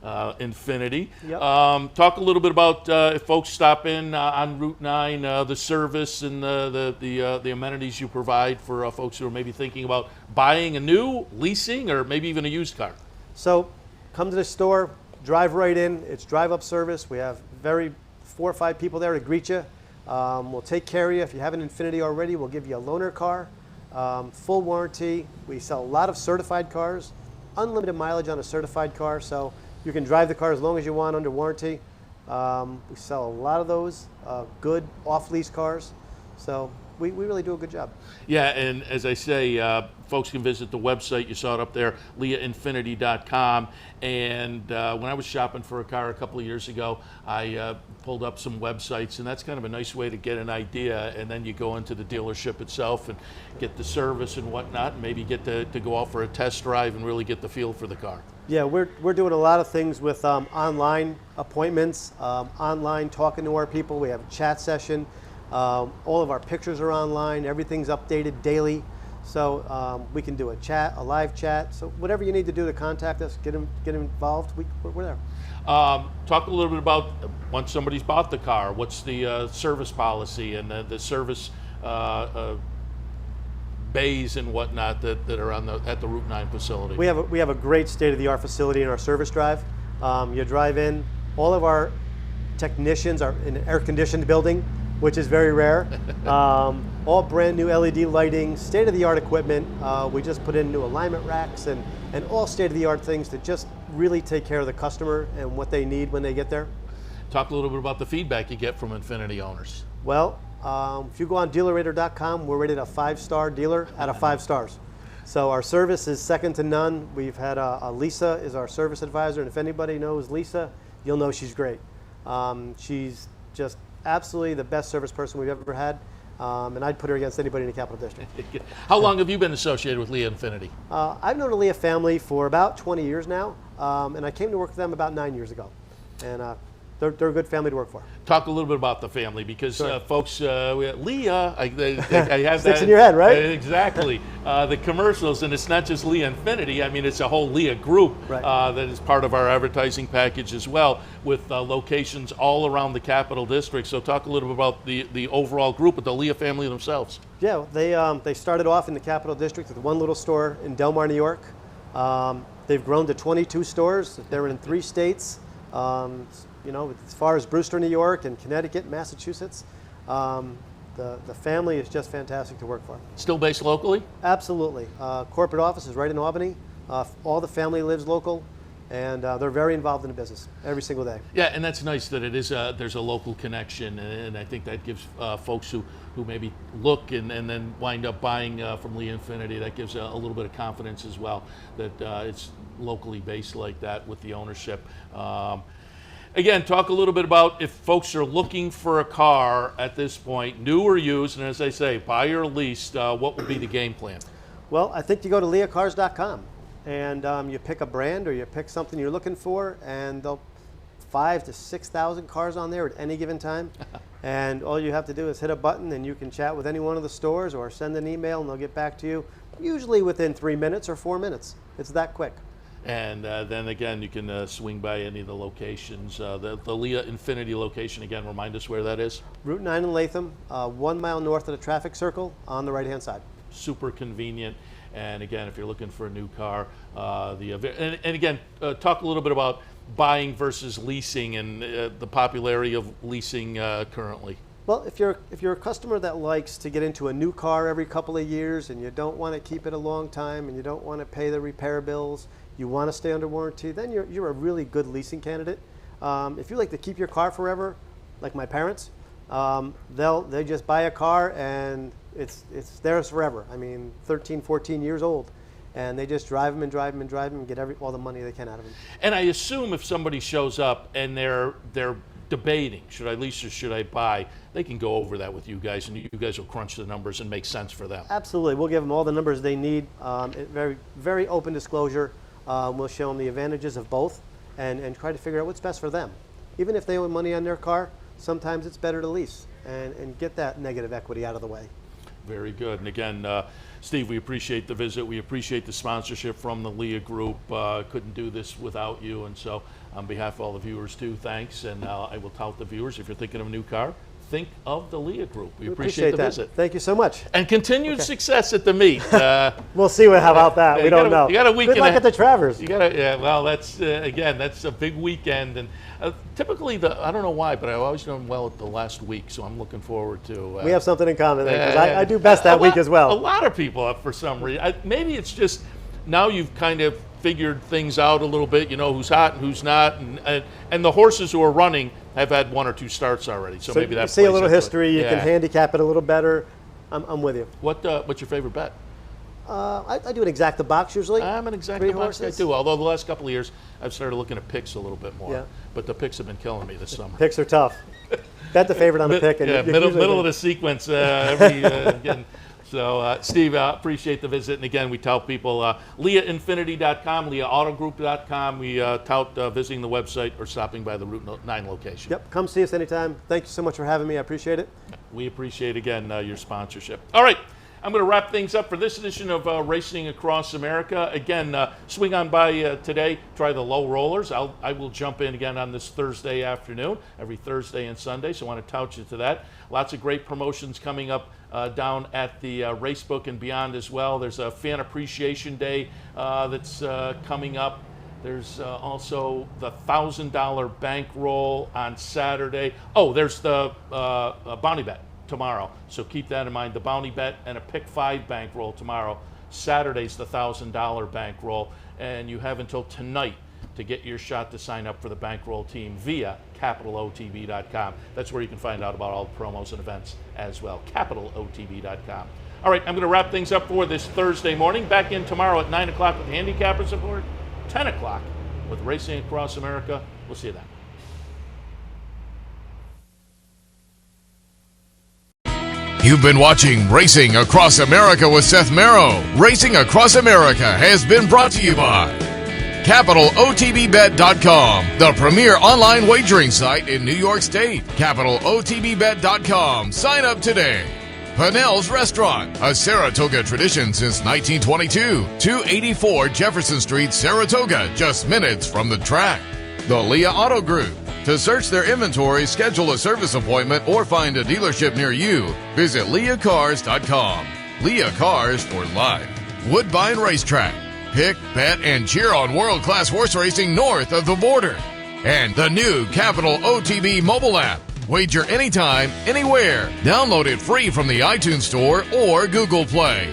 [SPEAKER 3] Infiniti.
[SPEAKER 14] Yep.
[SPEAKER 3] Talk a little bit about if folks stop in on Route 9, the service and the amenities you provide for folks who are maybe thinking about buying a new, leasing, or maybe even a used car.
[SPEAKER 14] So come to the store, drive right in. It's drive-up service. We have 4 or 5 people there to greet you. We'll take care of you. If you have an Infiniti already, we'll give you a loaner car, full warranty. We sell a lot of certified cars, unlimited mileage on a certified car, so you can drive the car as long as you want under warranty. We sell a lot of those, good off-lease cars, so we really do a good job.
[SPEAKER 3] Yeah, and as I say, folks can visit the website. You saw it up there, leahinfinity.com. And when I was shopping for a car a couple of years ago, I pulled up some websites, and that's kind of a nice way to get an idea. And then you go into the dealership itself and get the service and whatnot, and maybe get to go out for a test drive and really get the feel for the car.
[SPEAKER 14] Yeah, we're doing a lot of things with online appointments, online talking to our people. We have a chat session. All of our pictures are online. Everything's updated daily. So we can do a live chat. So whatever you need to do to contact us, get involved, we're there.
[SPEAKER 3] Talk a little bit about once somebody's bought the car, what's the service policy and the service bays and whatnot that are at the Route 9 facility.
[SPEAKER 14] We have a great state-of-the-art facility in our service drive. You drive in, all of our technicians are in an air-conditioned building, which is very rare. All brand new LED lighting, state-of-the-art equipment. We just put in new alignment racks and all state-of-the-art things to just really take care of the customer and what they need when they get there.
[SPEAKER 3] Talk a little bit about the feedback you get from Infiniti owners.
[SPEAKER 14] Well, if you go on dealerrater.com, we're rated a 5-star dealer out of 5 stars. So our service is second to none. We've had Lisa is our service advisor, and if anybody knows Lisa, you'll know she's great. She's just absolutely the best service person we've ever had, and I'd put her against anybody in the Capital District.
[SPEAKER 3] How long have you been associated with Leah Infiniti?
[SPEAKER 14] I've known the Leah family for about 20 years now, and I came to work with them about 9 years ago, and they're a good family to work for.
[SPEAKER 3] Talk a little bit about the family, because sure. Folks, Leah, I have
[SPEAKER 14] Sticks in your head, right?
[SPEAKER 3] Exactly. The commercials, and it's not just Leah Infiniti. I mean, it's a whole Leah group
[SPEAKER 14] right.
[SPEAKER 3] That is part of our advertising package as well, with locations all around the Capital District. So talk a little bit about the overall group, but the Leah family themselves.
[SPEAKER 14] Yeah, they started off in the Capital District with one little store in Delmar, New York. They've grown to 22 stores. They're in 3 states. You know, as far as Brewster, New York, and Connecticut, Massachusetts, the family is just fantastic to work for.
[SPEAKER 3] Still based locally?
[SPEAKER 14] Absolutely. Corporate office is right in Albany. All the family lives local, and they're very involved in the business every single day.
[SPEAKER 3] Yeah, and that's nice that it is. There's a local connection, and I think that gives folks who maybe look and then wind up buying from Leah Infiniti, that gives a little bit of confidence as well that it's locally based like that with the ownership. Again, talk a little bit about if folks are looking for a car at this point, new or used, and as I say, buy or leased, what would be the game plan?
[SPEAKER 14] Well, I think you go to leahcars.com and you pick a brand or you pick something you're looking for, and they'll 5,000 to 6,000 cars on there at any given time. And all you have to do is hit a button, and you can chat with any one of the stores or send an email, and they'll get back to you, usually within 3 minutes or 4 minutes. It's that quick.
[SPEAKER 3] And then again, you can swing by any of the locations. The Leah Infiniti location, again, remind us where that is.
[SPEAKER 14] Route 9 in Latham, 1 mile north of the traffic circle on the right-hand side.
[SPEAKER 3] Super convenient. And again, if you're looking for a new car, and again, talk a little bit about buying versus leasing and the popularity of leasing currently.
[SPEAKER 14] Well, if you're a customer that likes to get into a new car every couple of years, and you don't want to keep it a long time, and you don't want to pay the repair bills, you want to stay under warranty, then you're a really good leasing candidate. If you like to keep your car forever, like my parents, they just buy a car and it's theirs forever. I mean, 13, 14 years old, and they just drive them and drive them and drive them and get all the money they can out of them.
[SPEAKER 3] And I assume if somebody shows up and they're debating, should I lease or should I buy, they can go over that with you guys, and you guys will crunch the numbers and make sense for them.
[SPEAKER 14] Absolutely. We'll give them all the numbers they need. Very, very open disclosure. We'll show them the advantages of both and try to figure out what's best for them. Even if they owe money on their car, sometimes it's better to lease. and get that negative equity out of the way.
[SPEAKER 3] Very good. And again, Steve, we appreciate the visit. We appreciate the sponsorship from the Leah Group. Couldn't do this without you. And so on behalf of all the viewers, too, thanks. And I will tout the viewers, if you're thinking of a new car, think of the Leah Group. We appreciate the visit.
[SPEAKER 14] Thank you so much.
[SPEAKER 3] And continued success at the meet.
[SPEAKER 14] We'll see how about that. We don't know.
[SPEAKER 3] You got a weekend.
[SPEAKER 14] Good luck at the Travers.
[SPEAKER 3] Well, that's again, that's a big weekend, and typically I don't know why, but I've always done well at the last week, so I'm looking forward to.
[SPEAKER 14] We have something in common there, because I do best that week as well.
[SPEAKER 3] A lot of people, for some reason, maybe it's just now you've kind of figured things out a little bit. You know who's hot and who's not, and the horses who are running have had 1 or 2 starts already. So maybe that.
[SPEAKER 14] You see a little history. You can handicap it a little better. I'm with you.
[SPEAKER 3] What's your favorite bet?
[SPEAKER 14] I do an exacta box usually.
[SPEAKER 3] I'm an exacta box guy too. Although the last couple of years I've started looking at picks a little bit more.
[SPEAKER 14] Yeah.
[SPEAKER 3] But the picks have been killing me this summer.
[SPEAKER 14] Picks are tough. Bet the favorite on the pick. And
[SPEAKER 3] middle of the sequence again. So, Steve, appreciate the visit. And again, we tout people, LeahInfiniti.com, LeahAutoGroup.com. We tout visiting the website or stopping by the Route 9 location.
[SPEAKER 14] Yep, come see us anytime. Thank you so much for having me. I appreciate it.
[SPEAKER 3] We appreciate, again, your sponsorship. All right, I'm going to wrap things up for this edition of Racing Across America. Again, swing on by today, try the low rollers. I will jump in again on this Thursday afternoon, every Thursday and Sunday, so I want to tout you to that. Lots of great promotions coming up down at the Racebook and beyond as well. There's a Fan Appreciation Day that's coming up. There's also the $1,000 bankroll on Saturday. Oh, there's the Bounty Bet tomorrow. So keep that in mind. The Bounty Bet and a Pick 5 bankroll tomorrow. Saturday's the $1,000 bankroll. And you have until tonight to get your shot to sign up for the bankroll team via CapitalOTB.com. That's where you can find out about all the promos and events as well. CapitalOTB.com. All right, I'm going to wrap things up for this Thursday morning. Back in tomorrow at 9 o'clock with Handicappers Report, 10 o'clock with Racing Across America. We'll see you then.
[SPEAKER 2] You've been watching Racing Across America with Seth Merrow. Racing Across America has been brought to you by CapitalOTBBet.com, the premier online wagering site in New York State. CapitalOTBBet.com. Sign up today. Pannell's Restaurant, a Saratoga tradition since 1922. 284 Jefferson Street, Saratoga, just minutes from the track. The Leah Auto Group. To search their inventory, schedule a service appointment, or find a dealership near you, visit LeahCars.com. Leah Cars for life. Woodbine Racetrack. Pick, bet, and cheer on world-class horse racing north of the border. And the new Capital OTB mobile app. Wager anytime, anywhere. Download it free from the iTunes Store or Google Play.